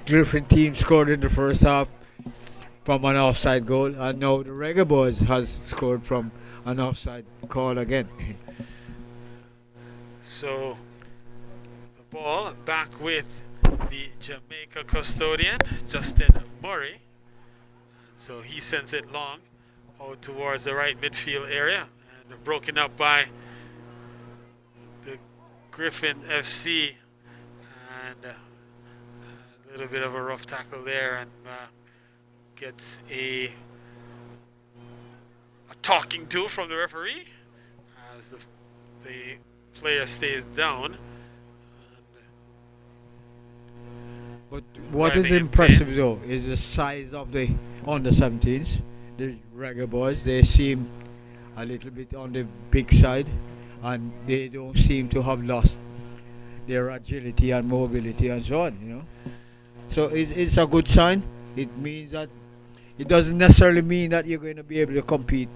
Griffin team scored in the first half from an offside goal, and now the Reggae boys has scored from an offside call again. So the ball back with the Jamaica custodian, Justin Murray. So he sends it long out towards the right midfield area, and broken up by the Griffin FC, and a little bit of a rough tackle there, and gets a talking to from the referee as the player stays down. But what is Driving in impressive pain. though is the size of the under 17s. The Reggae boys, they seem a little bit on the big side, and they don't seem to have lost their agility and mobility and so on. So it's a good sign. It means that it doesn't necessarily mean that you're going to be able to compete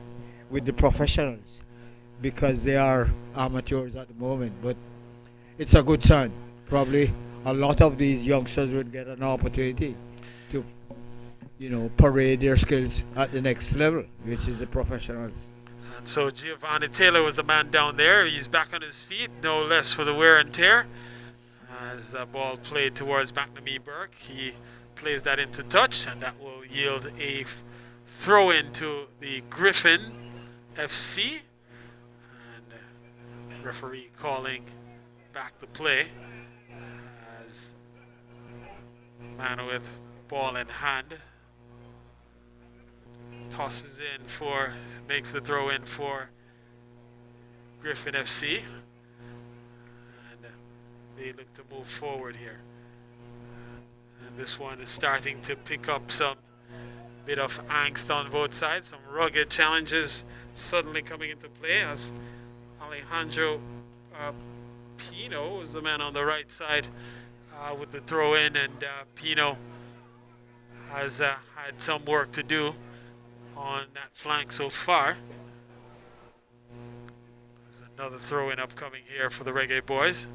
with the professionals because they are amateurs at the moment, but it's a good sign. Probably a lot of these youngsters will get an opportunity to, parade their skills at the next level, which is the professionals. And so Giovanni Taylor was the man down there. He's back on his feet, no less for the wear and tear. As the ball played towards McNamee Burke, he plays that into touch, and that will yield a throw in to the Griffin FC. And referee calling back the play as man with ball in hand tosses in for, makes the throw in for Griffin FC. And they look to move forward here. And this one is starting to pick up some bit of angst on both sides. Some rugged challenges suddenly coming into play as Alejandro Pino was the man on the right side with the throw in, and Pino has had some work to do on that flank so far. There's another throw in upcoming here for the Reggae boys.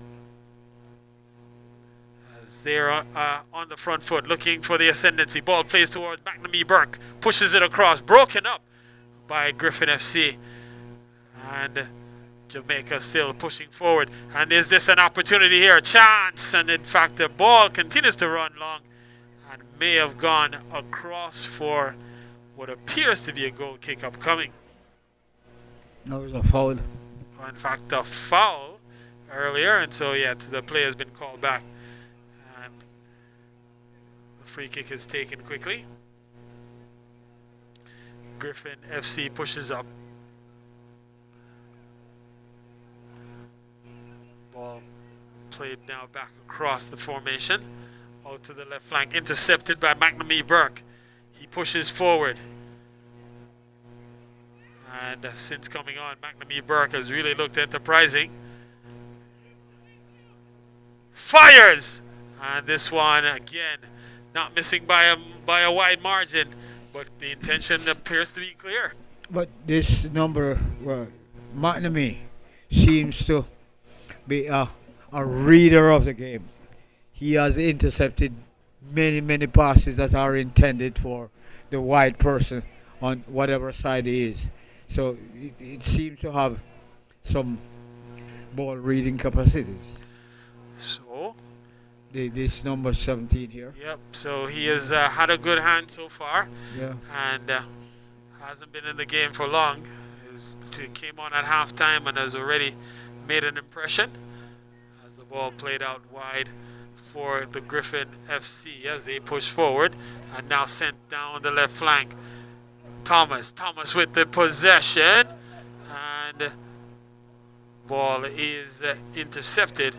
They're on the front foot looking for the ascendancy. Ball plays towards McNamee Burke. Pushes it across. Broken up by Griffin FC. And Jamaica still pushing forward. And is this an opportunity here? A chance. And in fact the ball continues to run long and may have gone across for what appears to be a goal kick upcoming. No, it was a foul. In fact, a foul earlier. And so yeah, the play has been called back. Free kick is taken quickly. Griffin FC pushes up. Ball played now back across the formation. Out to the left flank. Intercepted by McNamee Burke. He pushes forward. And since coming on, McNamee Burke has really looked enterprising. Fires! And this one again, not missing by a wide margin, but the intention appears to be clear. But this number, McNamee, seems to be a reader of the game. He has intercepted many passes that are intended for the wide person on whatever side he is. So it seems to have some ball reading capacities. So this number 17 here. Yep, so he has had a good hand so far. Yeah. And hasn't been in the game for long. He came on at halftime and has already made an impression as the ball played out wide for the Griffin FC as they push forward and now sent down the left flank. Thomas with the possession, and ball is intercepted.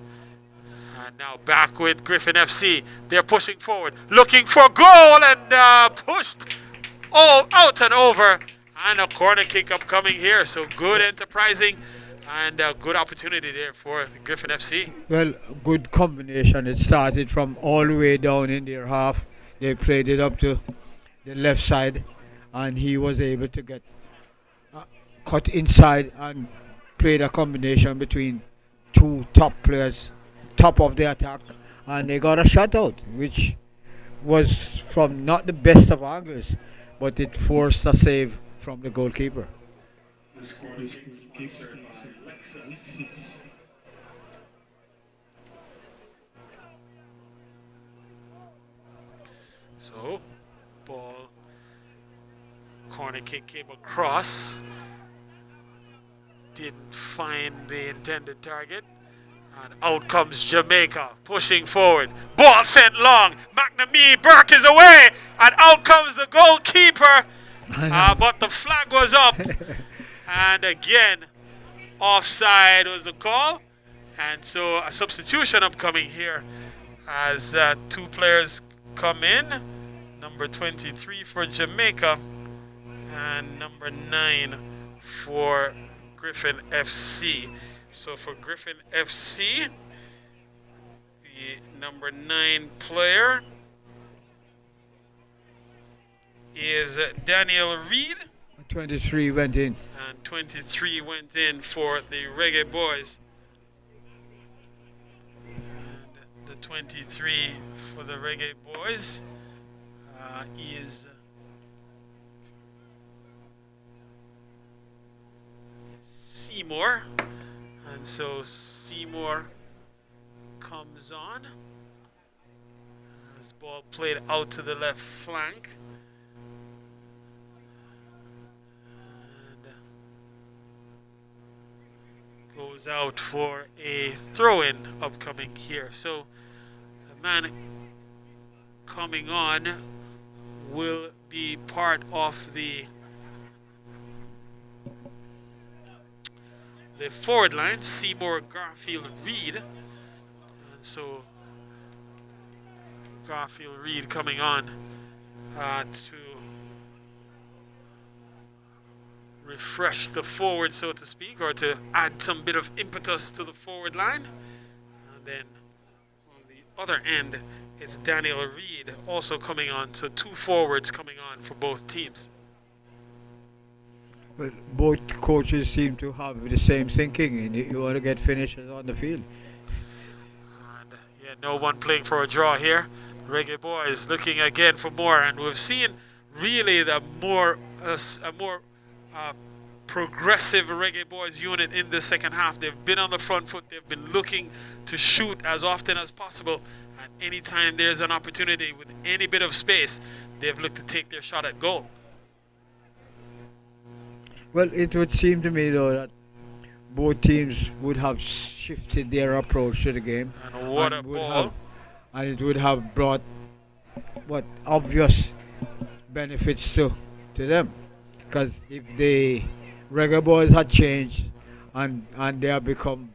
And now back with Griffin FC. They're pushing forward, looking for goal, and pushed out and over. And a corner kick upcoming here. So good enterprising and a good opportunity there for the Griffin FC. Well, good combination. It started from all the way down in their half. They played it up to the left side, and he was able to get cut inside and played a combination between two top players, top of the attack, and they got a shutout, which was from not the best of angles, but it forced a save from the goalkeeper. So, ball, corner kick came across, didn't find the intended target. And out comes Jamaica, pushing forward. Ball sent long. McNamee Burke is away. And out comes the goalkeeper. But the flag was up. And again, offside was the call. And so a substitution upcoming here as two players come in. Number 23 for Jamaica and number 9 for Griffin FC. So for Griffin FC, the number 9 player is Daniel Reed. 23 went in. And 23 went in for the Reggae boys. And the 23 for the Reggae boys is Seymour. And so Seymour comes on. This ball played out to the left flank. And goes out for a throw-in upcoming here. So the man coming on will be part of the forward line, Seymour, Garfield, Reed. And so Garfield, Reed coming on to refresh the forward, so to speak, or to add some bit of impetus to the forward line. And then on the other end, it's Daniel Reed also coming on. So two forwards coming on for both teams. Well, both coaches seem to have the same thinking, and you want to get finishes on the field. And yeah, no one playing for a draw here. Reggae Boys looking again for more, and we've seen really the more progressive Reggae Boys unit in the second half. They've been on the front foot. They've been looking to shoot as often as possible. And anytime there's an opportunity with any bit of space, they've looked to take their shot at goal. Well, it would seem to me, though, that both teams would have shifted their approach to the game. And what a ball. And it would have brought obvious benefits to them. Because if the Reggae Boys had changed and they have become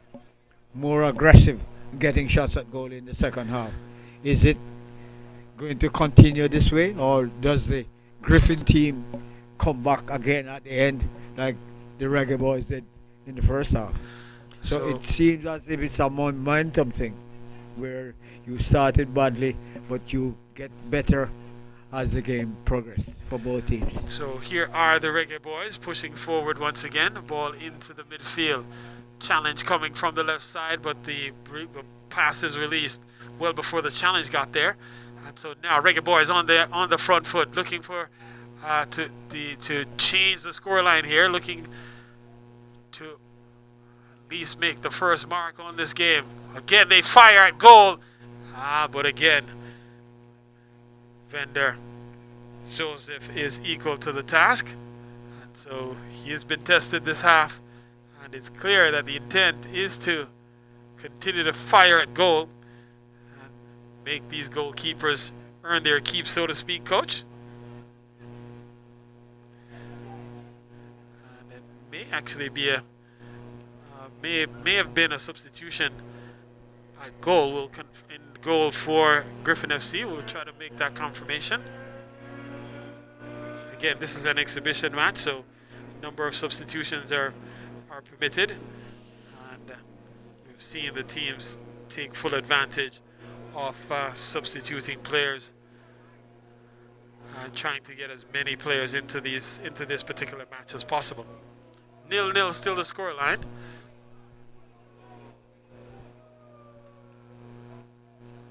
more aggressive getting shots at goal in the second half, is it going to continue this way, or does the Griffin team come back again at the end like the Reggae Boys did in the first half? So it seems as if it's a momentum thing where you started badly but you get better as the game progressed for both teams. So here are the Reggae Boys pushing forward once again. Ball into the midfield. Challenge coming from the left side, but the pass is released well before the challenge got there. And so now Reggae Boys on the front foot, looking for to change the scoreline here, looking to at least make the first mark on this game. Again, they fire at goal. But again, Vendor Joseph is equal to the task. And so he has been tested this half. And it's clear that the intent is to continue to fire at goal and make these goalkeepers earn their keep, so to speak, coach. And it may actually be may have been a substitution at goal. In goal for Griffin FC. We'll try to make that confirmation. Again, this is an exhibition match, so number of substitutions are permitted. And we've seen the teams take full advantage of substituting players and trying to get as many players into this particular match as possible. 0-0 still the scoreline.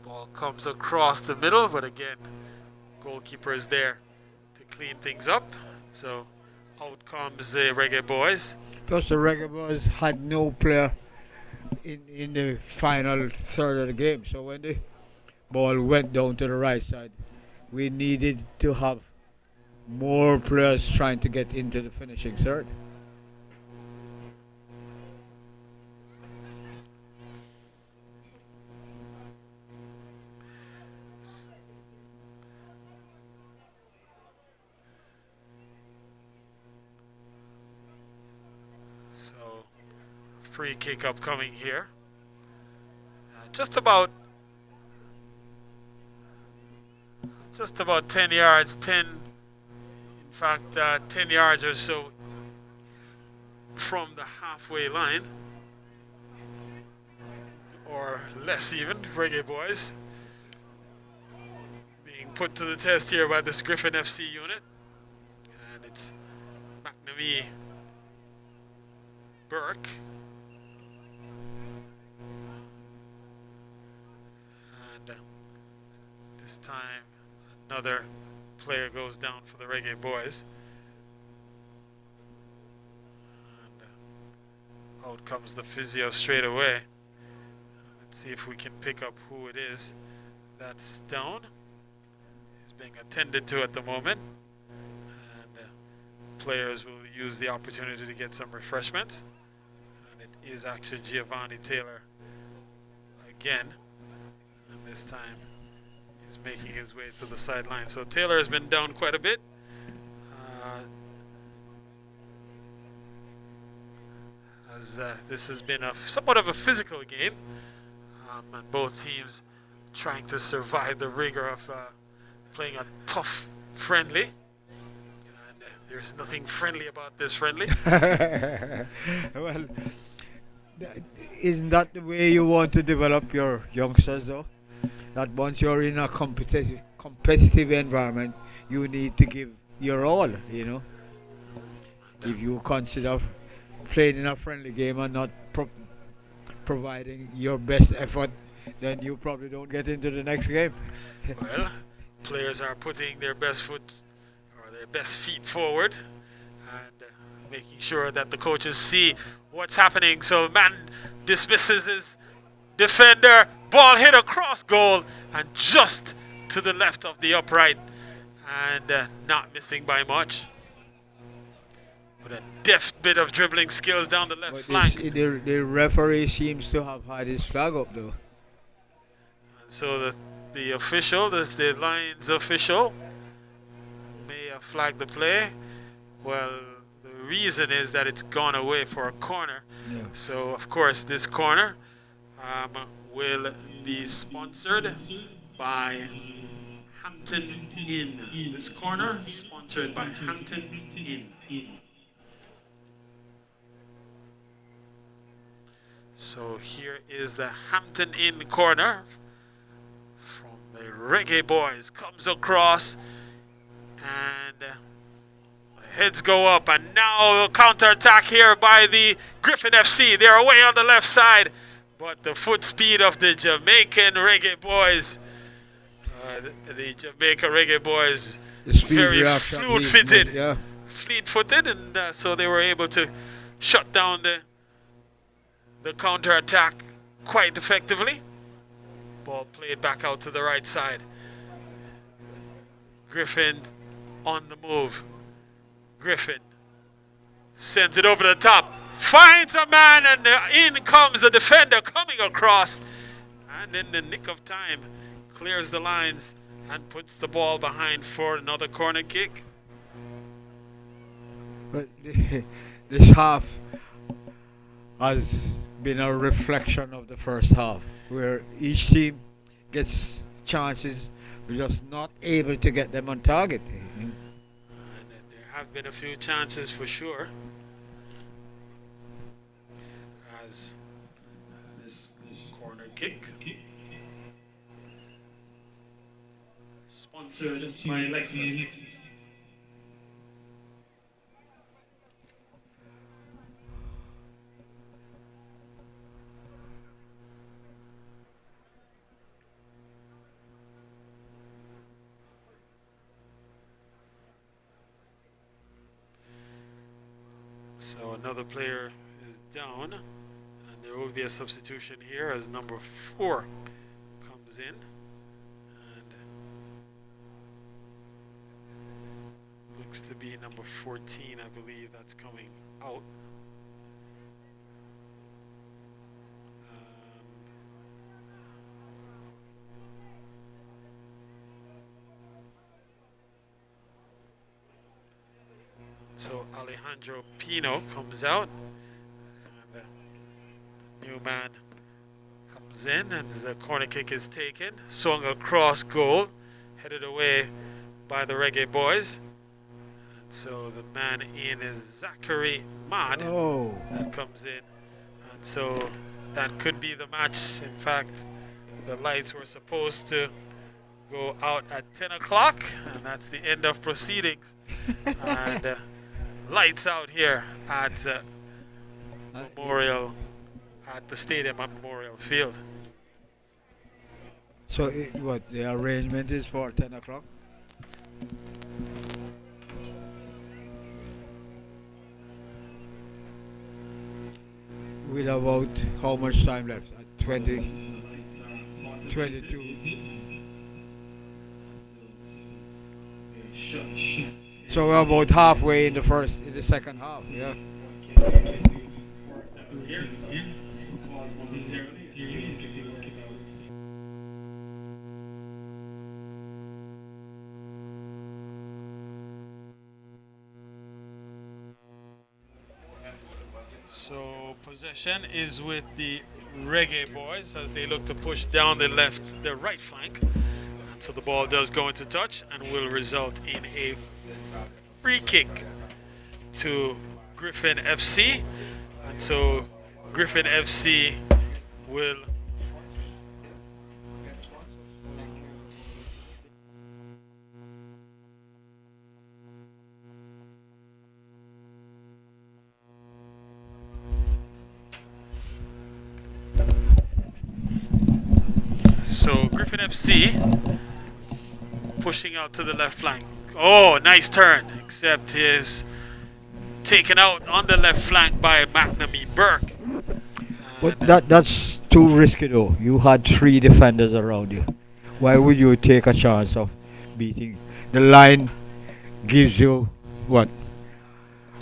Ball comes across the middle, but again, goalkeeper is there to clean things up. So out comes the Reggae Boys. Plus the Reggae Boys had no player in the final third of the game. So when the ball went down to the right side, we needed to have more players trying to get into the finishing third. Free kick upcoming here. Just about 10 yards, 10 yards or so from the halfway line, or less even. Reggae Boys being put to the test here by this Griffin FC unit, and it's McNamee, Burke, and this time another player goes down for the Reggae Boys. And Out comes the physio straight away. Let's see if we can pick up who it is that's down. He's being attended to at the moment. And players will use the opportunity to get some refreshments. And it is actually Giovanni Taylor again. And this time he's making his way to the sideline. So Taylor has been down quite a bit. As this has been somewhat of a physical game. And both teams trying to survive the rigor of playing a tough friendly. And there's nothing friendly about this friendly. Well, isn't that the way you want to develop your youngsters, though? That once you're in a competitive environment, you need to give your all, you know. If you consider playing in a friendly game and not providing your best effort, then you probably don't get into the next game. Well, players are putting their best foot or their best feet forward and making sure that the coaches see what's happening. So man dismisses his defender, ball hit across goal and just to the left of the upright and not missing by much. With a deft bit of dribbling skills down the left flank. The referee seems to have had his flag up, though. And so the official, the Lions official, may have flagged the play. Well, the reason is that it's gone away for a corner. Yeah. So, of course, this corner will be sponsored by Hampton Inn. This corner sponsored by Hampton Inn. So here is the Hampton Inn corner from the Reggae Boys. Comes across and heads go up. And now a counter-attack here by the Griffin FC. They're away on the left side. But the foot speed of the Jamaican Reggae Boys, the Jamaica Reggae Boys, very fleet-footed. Yeah. Fleet-footed, and so they were able to shut down the counter-attack quite effectively. Ball played back out to the right side. Griffin on the move. Griffin sends it over the top. Finds a man and in comes the defender coming across. And in the nick of time clears the lines and puts the ball behind for another corner kick. But this half has been a reflection of the first half, where each team gets chances, but just not able to get them on target. And there have been a few chances for sure. As this corner kick, sponsored by Lexus. So another player is down, and there will be a substitution here as number 4 comes in, and looks to be number 14, I believe, that's coming out. So Alejandro Pino comes out, and the new man comes in, and the corner kick is taken, swung across goal, headed away by the Reggae Boys. And so the man in is Zachary Mad that comes in, and so that could be the match. In fact, the lights were supposed to go out at 10 o'clock, and that's the end of proceedings. And lights out here at Memorial, at the stadium at Memorial Field. So what the arrangement is for 10 o'clock? with about how much time left? 20, 22. So we're about halfway in the second half. Yeah. So possession is with the Reggae boys as they look to push down the right flank. So the ball does go into touch and will result in a free kick to Griffin FC. And so Griffin FC will so Griffin FC pushing out to the left flank. Oh, nice turn, except his taken out on the left flank by McNamee Burke. But that's too risky though. You had three defenders around you. Why would you take a chance of beating? The line gives you what?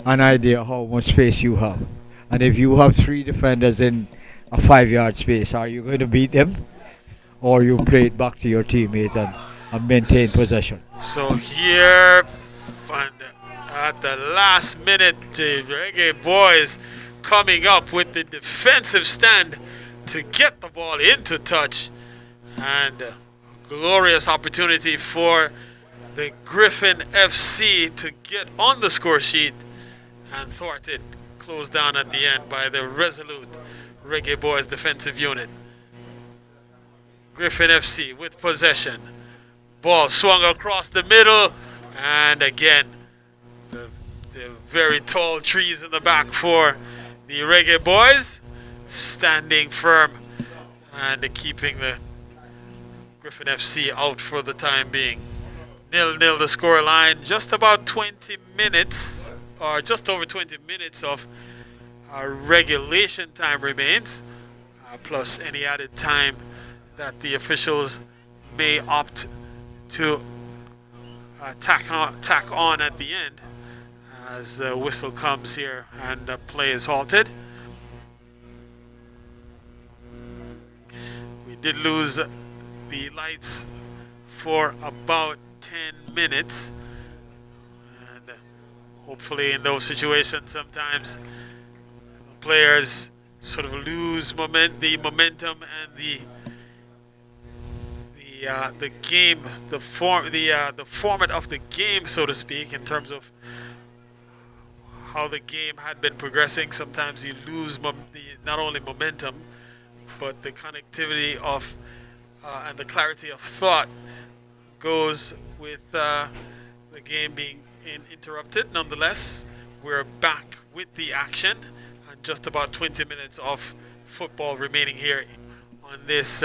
An idea how much space you have. And if you have three defenders in a 5 yard space, are you going to beat them? Or you play it back to your teammate and maintain possession? So here, and at the last minute, the Reggae boys coming up with the defensive stand to get the ball into touch. And glorious opportunity for the Griffin FC to get on the score sheet, and thwarted, closed down at the end by the resolute Reggae boys defensive unit. Griffin FC with possession. Ball swung across the middle, and again, the very tall trees in the back for the Reggae boys standing firm and keeping the Griffin FC out for the time being. 0-0 the score line. Just about 20 minutes, or just over 20 minutes of regulation time remains, plus any added time that the officials may opt to tack on at the end as the whistle comes here and play is halted. We did lose the lights for about 10 minutes, and hopefully in those situations sometimes players sort of lose the momentum and the game, the format of the game, so to speak, in terms of how the game had been progressing. Sometimes you lose not only momentum, but the connectivity of and the clarity of thought goes with the game being interrupted. Nonetheless, we're back with the action, and just about 20 minutes of football remaining here on this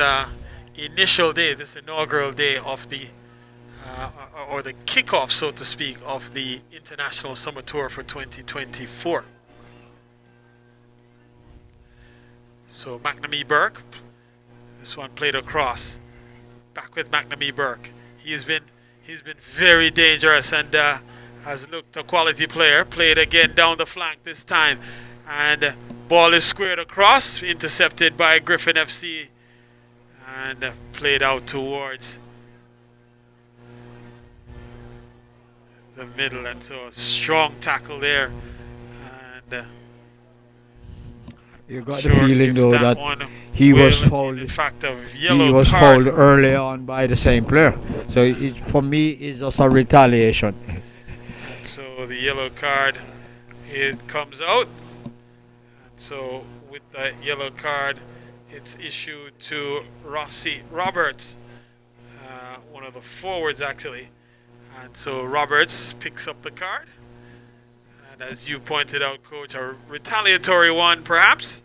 initial day, this inaugural day of the or the kickoff, so to speak, of the International Summer Tour for 2024. So McNamee Burke, this one played across, back with McNamee Burke. He's been very dangerous and has looked a quality player. Played again down the flank this time, and ball is squared across, intercepted by Griffin FC, and played out towards the middle. And so a strong tackle there, and you got the feeling though that he was fouled. In fact, a He yellow was card. fouled early on by the same player. So for me, it's just a retaliation. So the yellow card, it comes out. And so with the yellow card, it's issued to Rossi Roberts, one of the forwards actually. And so Roberts picks up the card. And as you pointed out, Coach, a retaliatory one perhaps,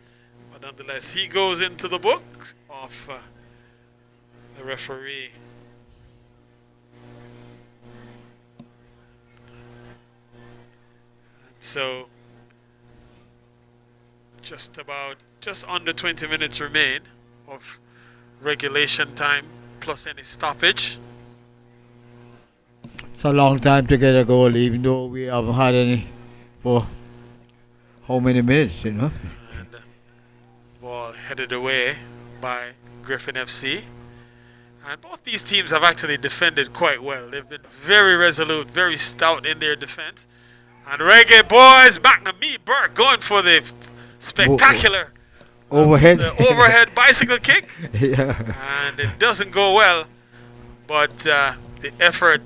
but nonetheless he goes into the book of the referee. And so just under 20 minutes remain of regulation time plus any stoppage. It's a long time to get a goal, even though we haven't had any for how many minutes, you know? And ball headed away by Griffin FC. And both these teams have actually defended quite well. They've been very resolute, very stout in their defense. And Reggae boys, McNamee Burke going for the spectacular overhead bicycle kick. Yeah. And it doesn't go well. But the effort,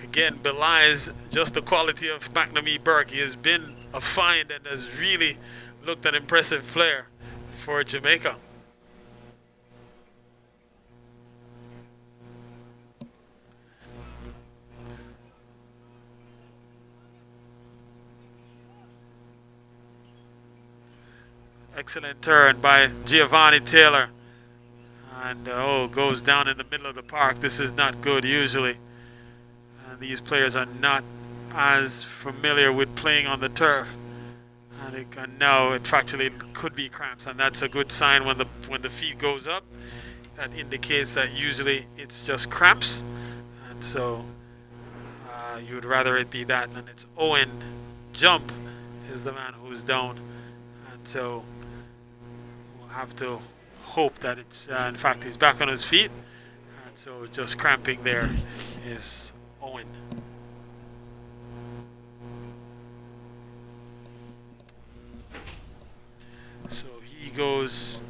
again, belies just the quality of McNamee Burke. He has been a find and has really looked an impressive player for Jamaica. Excellent turn by Giovanni Taylor. And goes down in the middle of the park. This is not good usually. And these players are not as familiar with playing on the turf. And now it actually could be cramps, and that's a good sign when the feet goes up. That indicates that usually it's just cramps. And so you would rather it be that than it's Owen Jump is the man who's down. And so have to hope that it's in fact he's back on his feet, and so just cramping there is Owen. So he goes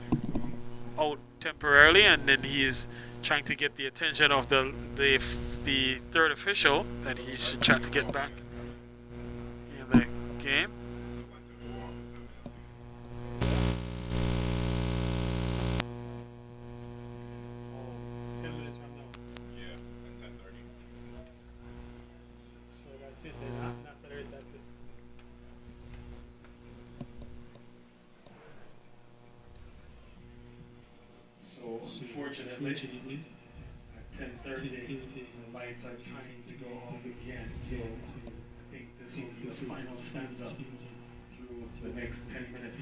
out temporarily, and then he's trying to get the attention of the third official that he should try to get back in the game. Unfortunately, at 10:30, the lights are trying to go off again. So I think this will be the final stanza through the next 10 minutes.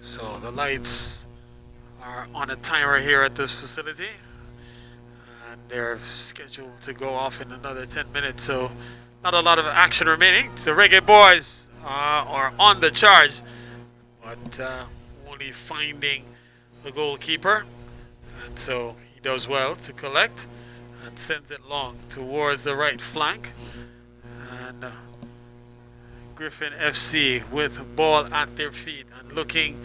So the lights are on a timer here at this facility, and they're scheduled to go off in another 10 minutes, so not a lot of action remaining. The Reggae boys are on the charge, but only finding the goalkeeper, and so he does well to collect and sends it long towards the right flank. And Griffin FC with ball at their feet and looking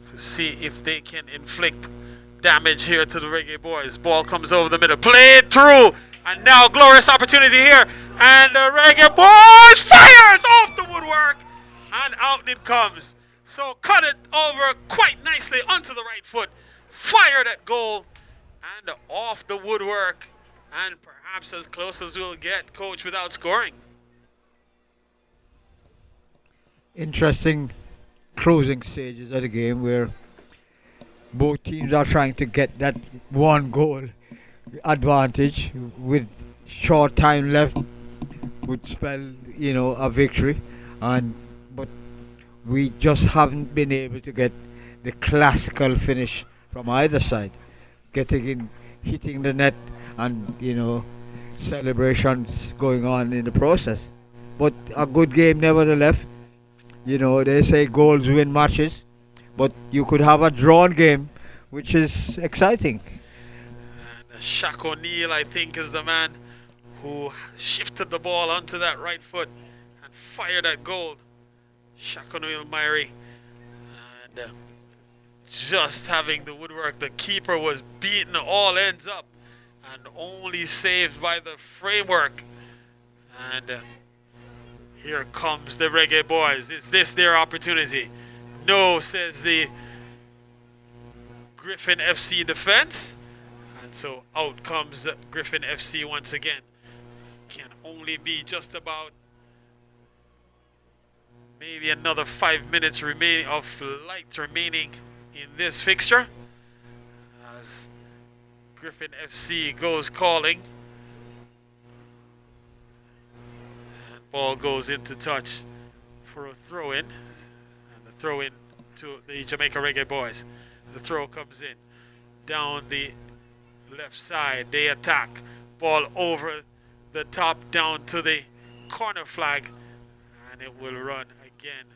to see if they can inflict damage here to the Reggae boys. Ball comes over the middle, played through, and now glorious opportunity here, and the Reggae boys fires off the woodwork, and out it comes. So cut it over quite nicely onto the right foot, fired at goal, and off the woodwork, and perhaps as close as we'll get, coach, without scoring. Interesting closing stages of the game where both teams are trying to get that one goal advantage with short time left would spell, you know, a victory, and but we just haven't been able to get the classical finish from either side, getting in, hitting the net, and you know, celebrations going on in the process. But a good game nevertheless. You know, they say goals win matches, but you could have a drawn game, which is exciting. And Shaq O'Neal, I think, is the man who shifted the ball onto that right foot and fired at goal. Shaq O'Neal Myrie. And just having the woodwork. The keeper was beaten all ends up and only saved by the framework. And here comes the Reggae boys. Is this their opportunity? No, says the Griffin FC defense. And so out comes Griffin FC once again. Can only be just about maybe another 5 minutes remaining of light remaining in this fixture. As Griffin FC goes calling. And ball goes into touch for a throw-in. And the throw-in to the Jamaica Reggae boys. The throw comes in. Down the left side, they attack. Ball over the top down to the corner flag. And it will run again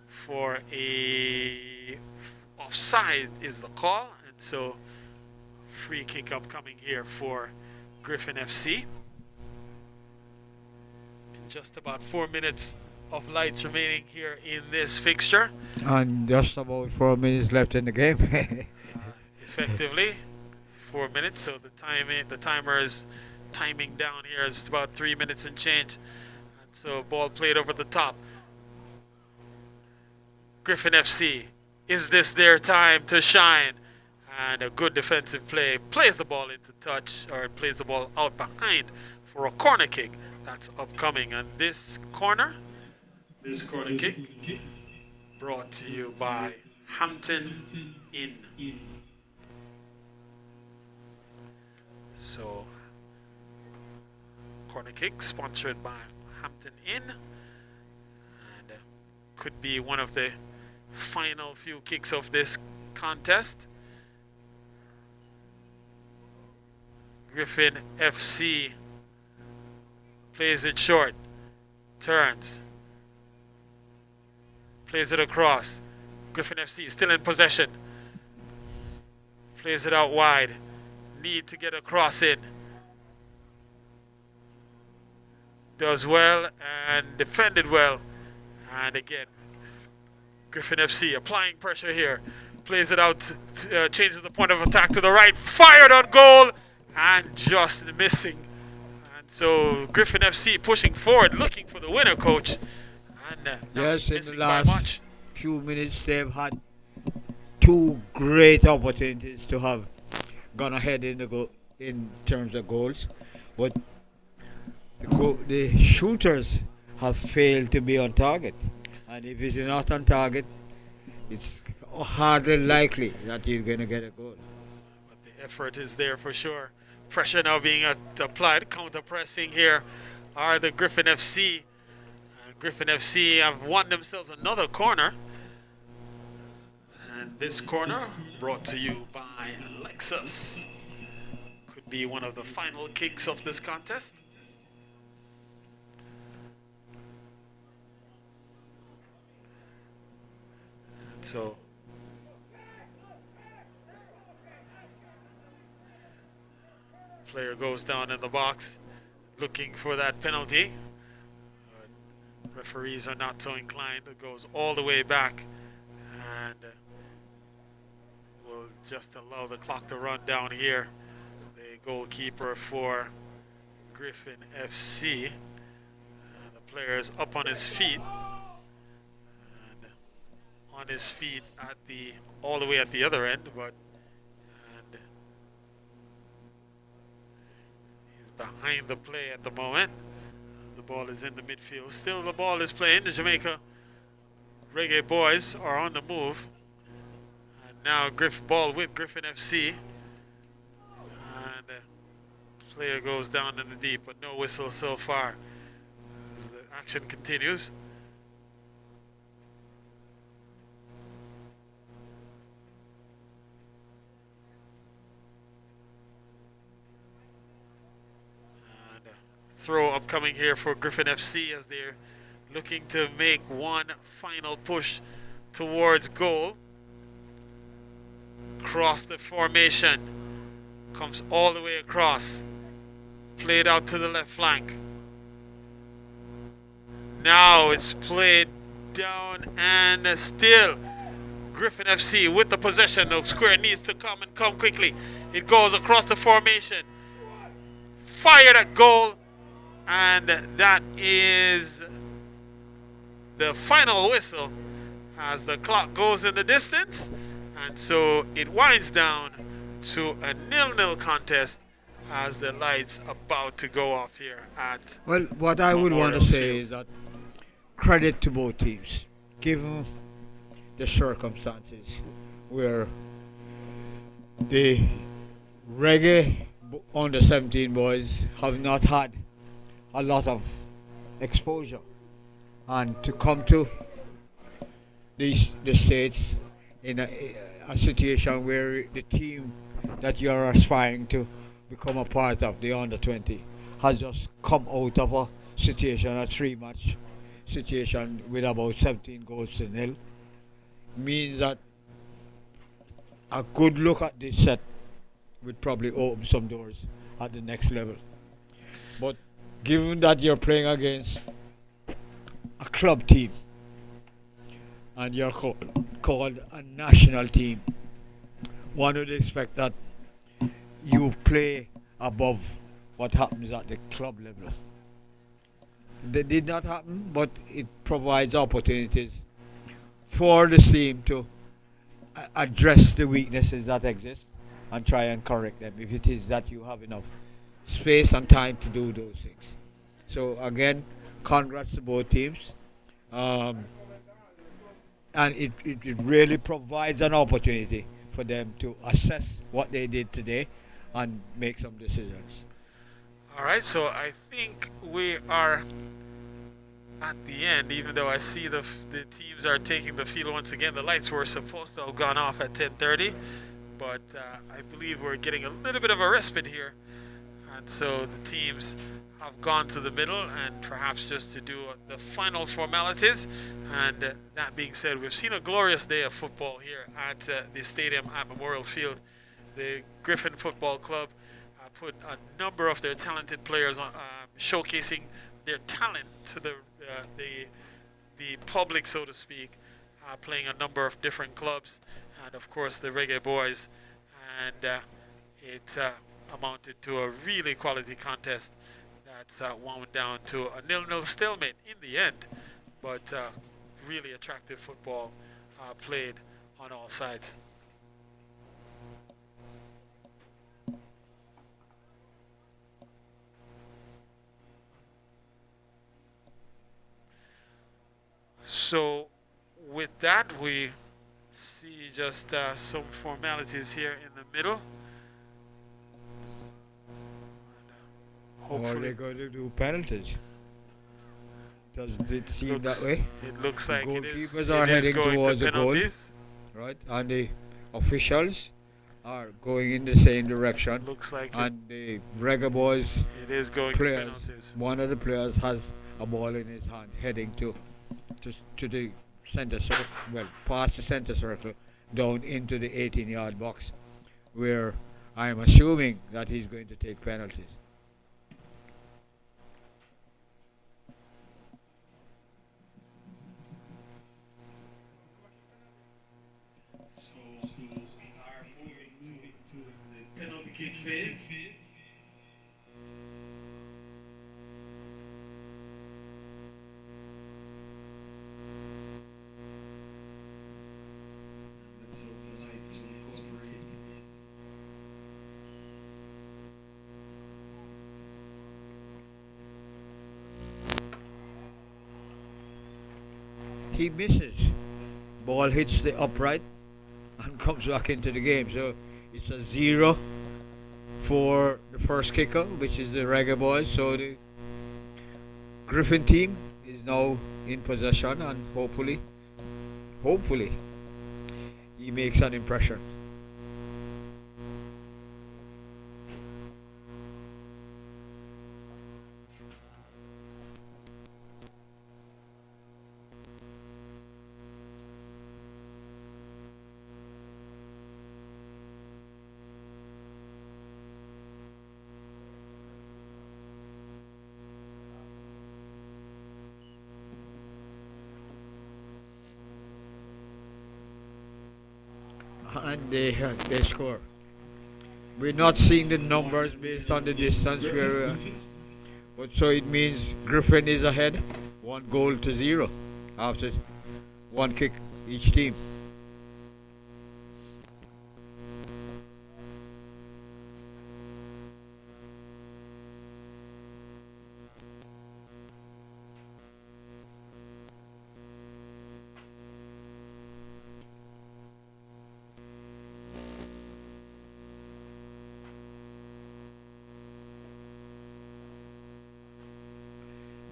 for a offside is the call. And so free kick upcoming here for Griffin FC. Just about 4 minutes of lights remaining here in this fixture. And just about 4 minutes left in the game. Effectively 4 minutes, so the timer is timing down here is about 3 minutes and change. And so ball played over the top. Griffin FC, is this their time to shine? And a good defensive play, plays the ball into touch, or plays the ball out behind for a corner kick that's upcoming. And this corner kick brought to you by Hampton Inn. So corner kick sponsored by Hampton Inn, and could be one of the final few kicks of this contest. Griffin FC plays it short, turns, plays it across. Griffin FC still in possession, plays it out wide, need to get a cross in. Does well and defended well. And again, Griffin FC applying pressure here. Plays it out, changes the point of attack to the right. Fired on goal and just missing. And so Griffin FC pushing forward, looking for the winner, coach. And yes, in missing the by last much. few minutes they've had two great opportunities to have gone ahead in terms of goals, but the shooters have failed to be on target, and if it's not on target, it's hardly likely that you're going to get a goal. But the effort is there for sure. Pressure now being applied. Counter pressing here are the Griffin FC. Griffin FC have won themselves another corner. And this corner brought to you by Lexus. Could be one of the final kicks of this contest. And so player goes down in the box looking for that penalty. Referees are not so inclined. It goes all the way back and will just allow the clock to run down here. The goalkeeper for Griffin FC. The player is up on his feet. And on his feet at all the way at the other end, but he's behind the play at the moment. The ball is in the midfield. Still the ball is playing. The Jamaica Reggae boys are on the move. And now ball with Griffin FC. And player goes down in the deep, but no whistle so far. As the action continues. Throw upcoming here for Griffin FC as they're looking to make one final push towards goal. Cross the formation, comes all the way across, played out to the left flank. Now it's played down and still Griffin FC with the possession. The square needs to come and come quickly. It goes across the formation. Fired at goal. And that is the final whistle as the clock goes in the distance. And so it winds down to a 0-0 contest as the lights about to go off here at Well, what I would want to Memorial say Field. is that credit to both teams, given the circumstances where the Reggae under 17 boys have not had a lot of exposure, and to come to the States in a situation where the team that you are aspiring to become a part of, the under 20, has just come out of a situation, a three match situation with about 17 goals to nil, means that a good look at this set would probably open some doors at the next level. But given that you're playing against a club team and you're called a national team, one would expect that you play above what happens at the club level. That did not happen, but it provides opportunities for the team to address the weaknesses that exist and try and correct them if it is that you have enough space and time to do those things. So again, congrats to both teams. Um, and it really provides an opportunity for them to assess what they did today and make some decisions. All right, so I think we are at the end, even though I see the teams are taking the field once again. The lights were supposed to have gone off at 10:30, but I believe we're getting a little bit of a respite here. And so the teams have gone to the middle and perhaps just to do the final formalities. And that being said, we've seen a glorious day of football here at the stadium at Memorial Field. The Griffin Football Club put a number of their talented players on, showcasing their talent to the public, so to speak, playing a number of different clubs, and of course the Reggae boys, and it amounted to a really quality contest that's wound down to a 0-0 stalemate in the end, but really attractive football played on all sides. So with that, we see just some formalities here in the middle. Or they're Hopefully, going to do penalties. Does it seem that looks, way? it looks The like it is. goalkeepers are It is heading going to towards the goal, penalties. right? And the officials are going in the same direction. Looks like And the Reggae boys it is going to players, penalties. one of the players has a ball in his hand heading to the center circle, well, past the center circle, down into the 18-yard box, where I'm assuming that he's going to take penalties. So we are moving to the penalty kick phase. Let's hope the lights will cooperate. He misses. Ball hits the upright and comes back into the game. So it's a 0 for the first kicker, which is the Reggae boys. So the Griffin team is now in possession, and hopefully, he makes an impression. and they score. We're not seeing the numbers based on the distance where, but so it means Griffin is ahead, 1 goal to 0 after one kick each team.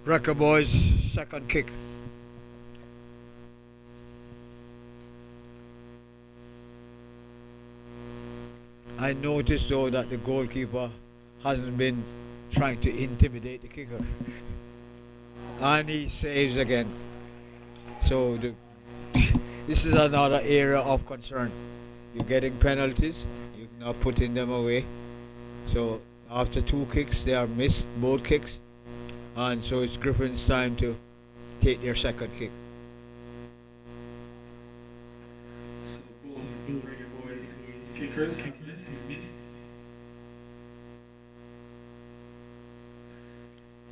Wrecker boys, second kick. I noticed though that the goalkeeper hasn't been trying to intimidate the kicker, and he saves again. So this is another area of concern. You're getting penalties, you're not putting them away. So after two kicks, they are missed both kicks, and so it's Griffin's time to take their second kick. So both Reggae boys kickers.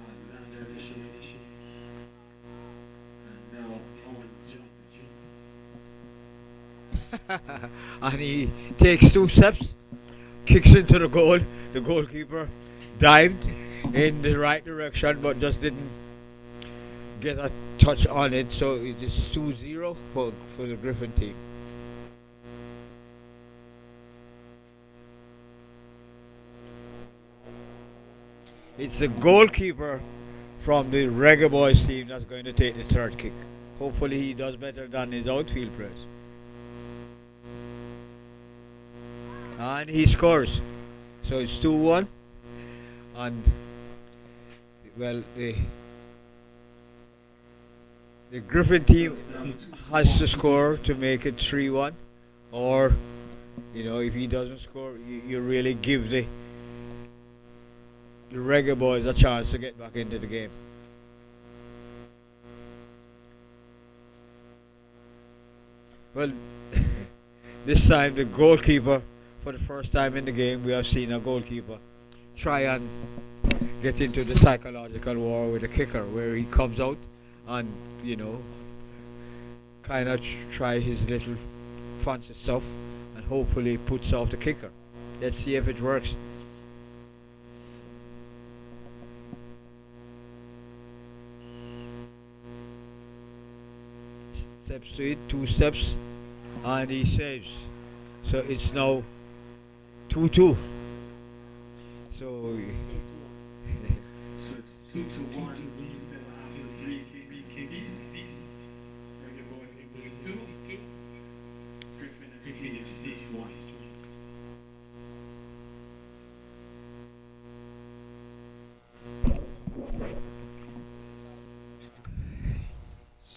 Alexander Bishop and now Owen John. And he takes two steps, kicks into the goal. The goalkeeper dived in the right direction but just didn't get a touch on it, so it is 2-0 for the Griffin team. It's the goalkeeper from the Reggae Boys team that's going to take the third kick. Hopefully he does better than his outfield press. And he scores. So it's 2-1. And well, the Griffin team has to score to make it 3-1, or if he doesn't score, you really give the Reggae boys a chance to get back into the game. Well, this time the goalkeeper, for the first time in the game, we have seen a goalkeeper try and get into the psychological war with the kicker, where he comes out and kind of try his little fancy stuff and hopefully puts off the kicker. Let's see if it works. Steps to it, two steps, and he saves. So it's now 2-2. So So it's 2-1. We still have the three kicks. Reggae boys equals 2. Griffin FC is 1.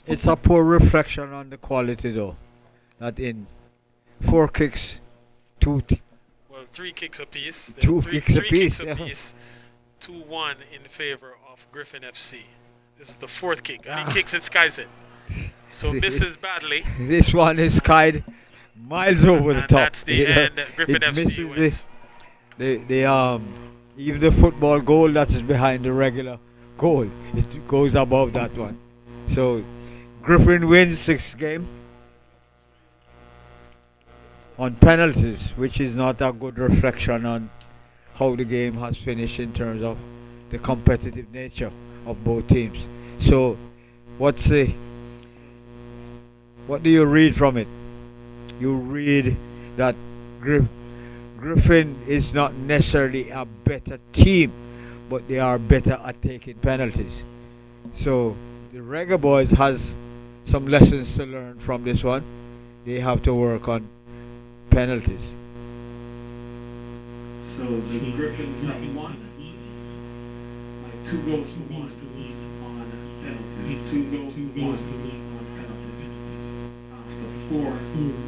it's a poor reflection on the quality though. That in 4 kicks, Well, 3 kicks apiece. two Three kicks kicks apiece. Yeah. apiece. 2-1 in favor of Griffin FC. This is the 4th kick, and Ah. he kicks it, skies it. So misses badly, This one is skied miles over the and top. that's the end. Griffin It FC misses wins. the even the football goal that is behind the regular goal, it goes above that one. So Griffin wins 6th game on penalties, which is not a good reflection on how the game has finished in terms of the competitive nature of both teams. So what do you read from it? You read that Griffin is not necessarily a better team, but they are better at taking penalties. So the Reggae boys has some lessons to learn from this one. They have to work on penalties. So the Griffins have won. Like 2 goals to 1 on penalties. 2 goals to 1 on penalties. After 4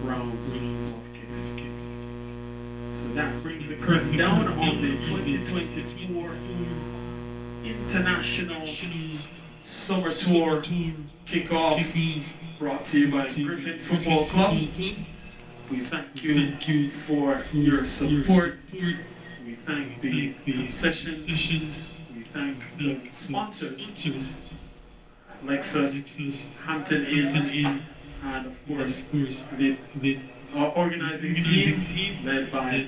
rounds of kicks. So that brings the curtain down on the 2024 International Summer Tour kickoff, brought to you by Griffin Football Club. We thank you for your support. We thank the concessions. We thank the sponsors, Lexus, Hampton Inn, and of course the organizing team led by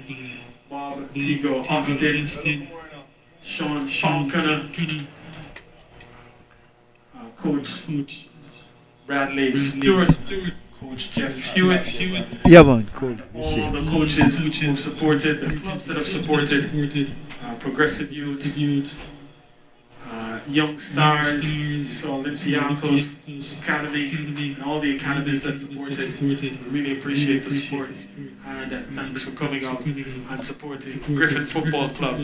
Bob Tigo Austin, Sean Falconer, Coach Bradley Stewart, Coach Jeff Hewitt, Yeah, man, cool. all the coaches who supported, the clubs that have supported, Progressive Youth, Young Stars, you saw Olympiacos Academy, and all the academies that supported. We really appreciate the support, and thanks for coming out and supporting Griffin Football Club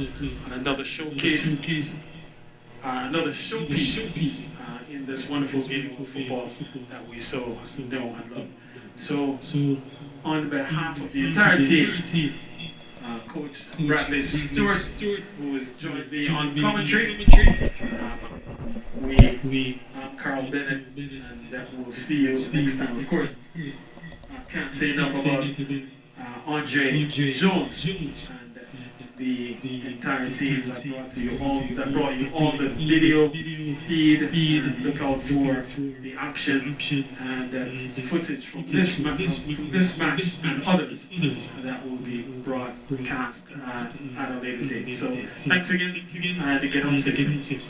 on another showcase, another showpiece in this wonderful game of football that we so know and love. So, on behalf of the entire team, Coach Bradley Stewart, who has joined me on commentary, I'm Carl Bennett, and we'll see you next time. Of course, I can't say enough about Andre Jones and the entire team that brought you all the video feed, and look out for the action and footage from this match and others that will be broadcast at a later date. So thanks again, and get home safe.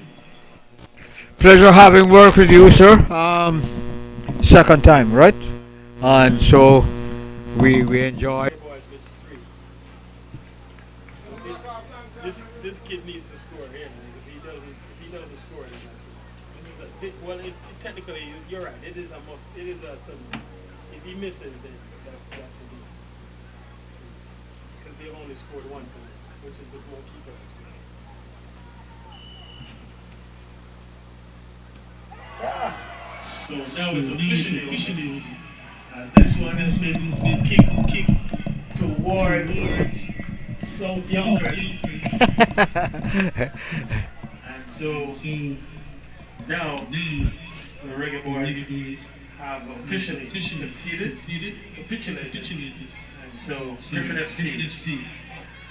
Pleasure having worked with you, sir. Second time, right? And so we enjoy. This kid needs to score here. If he doesn't score, then this is a big. Well, technically, you're right. It is a must. It is a sudden. If he misses, then that's the deal. Because they've only scored one tonight, which is the goalkeeper. So now it's officially, as this one has been kicked towards South Yonkers. And so now the Reggae Boys have officially capitulated. And so Griffin FC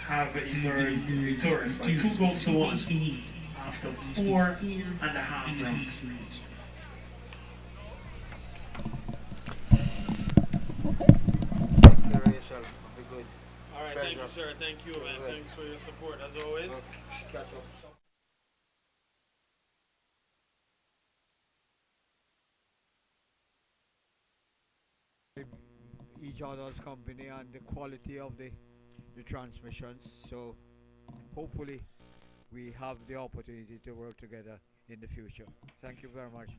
have emerged victorious by 2-1 after 4.5 rounds. Alright, thank you, sir. Thank you, and thanks for your support as always. Each other's company and the quality of the transmissions. So hopefully we have the opportunity to work together in the future. Thank you very much.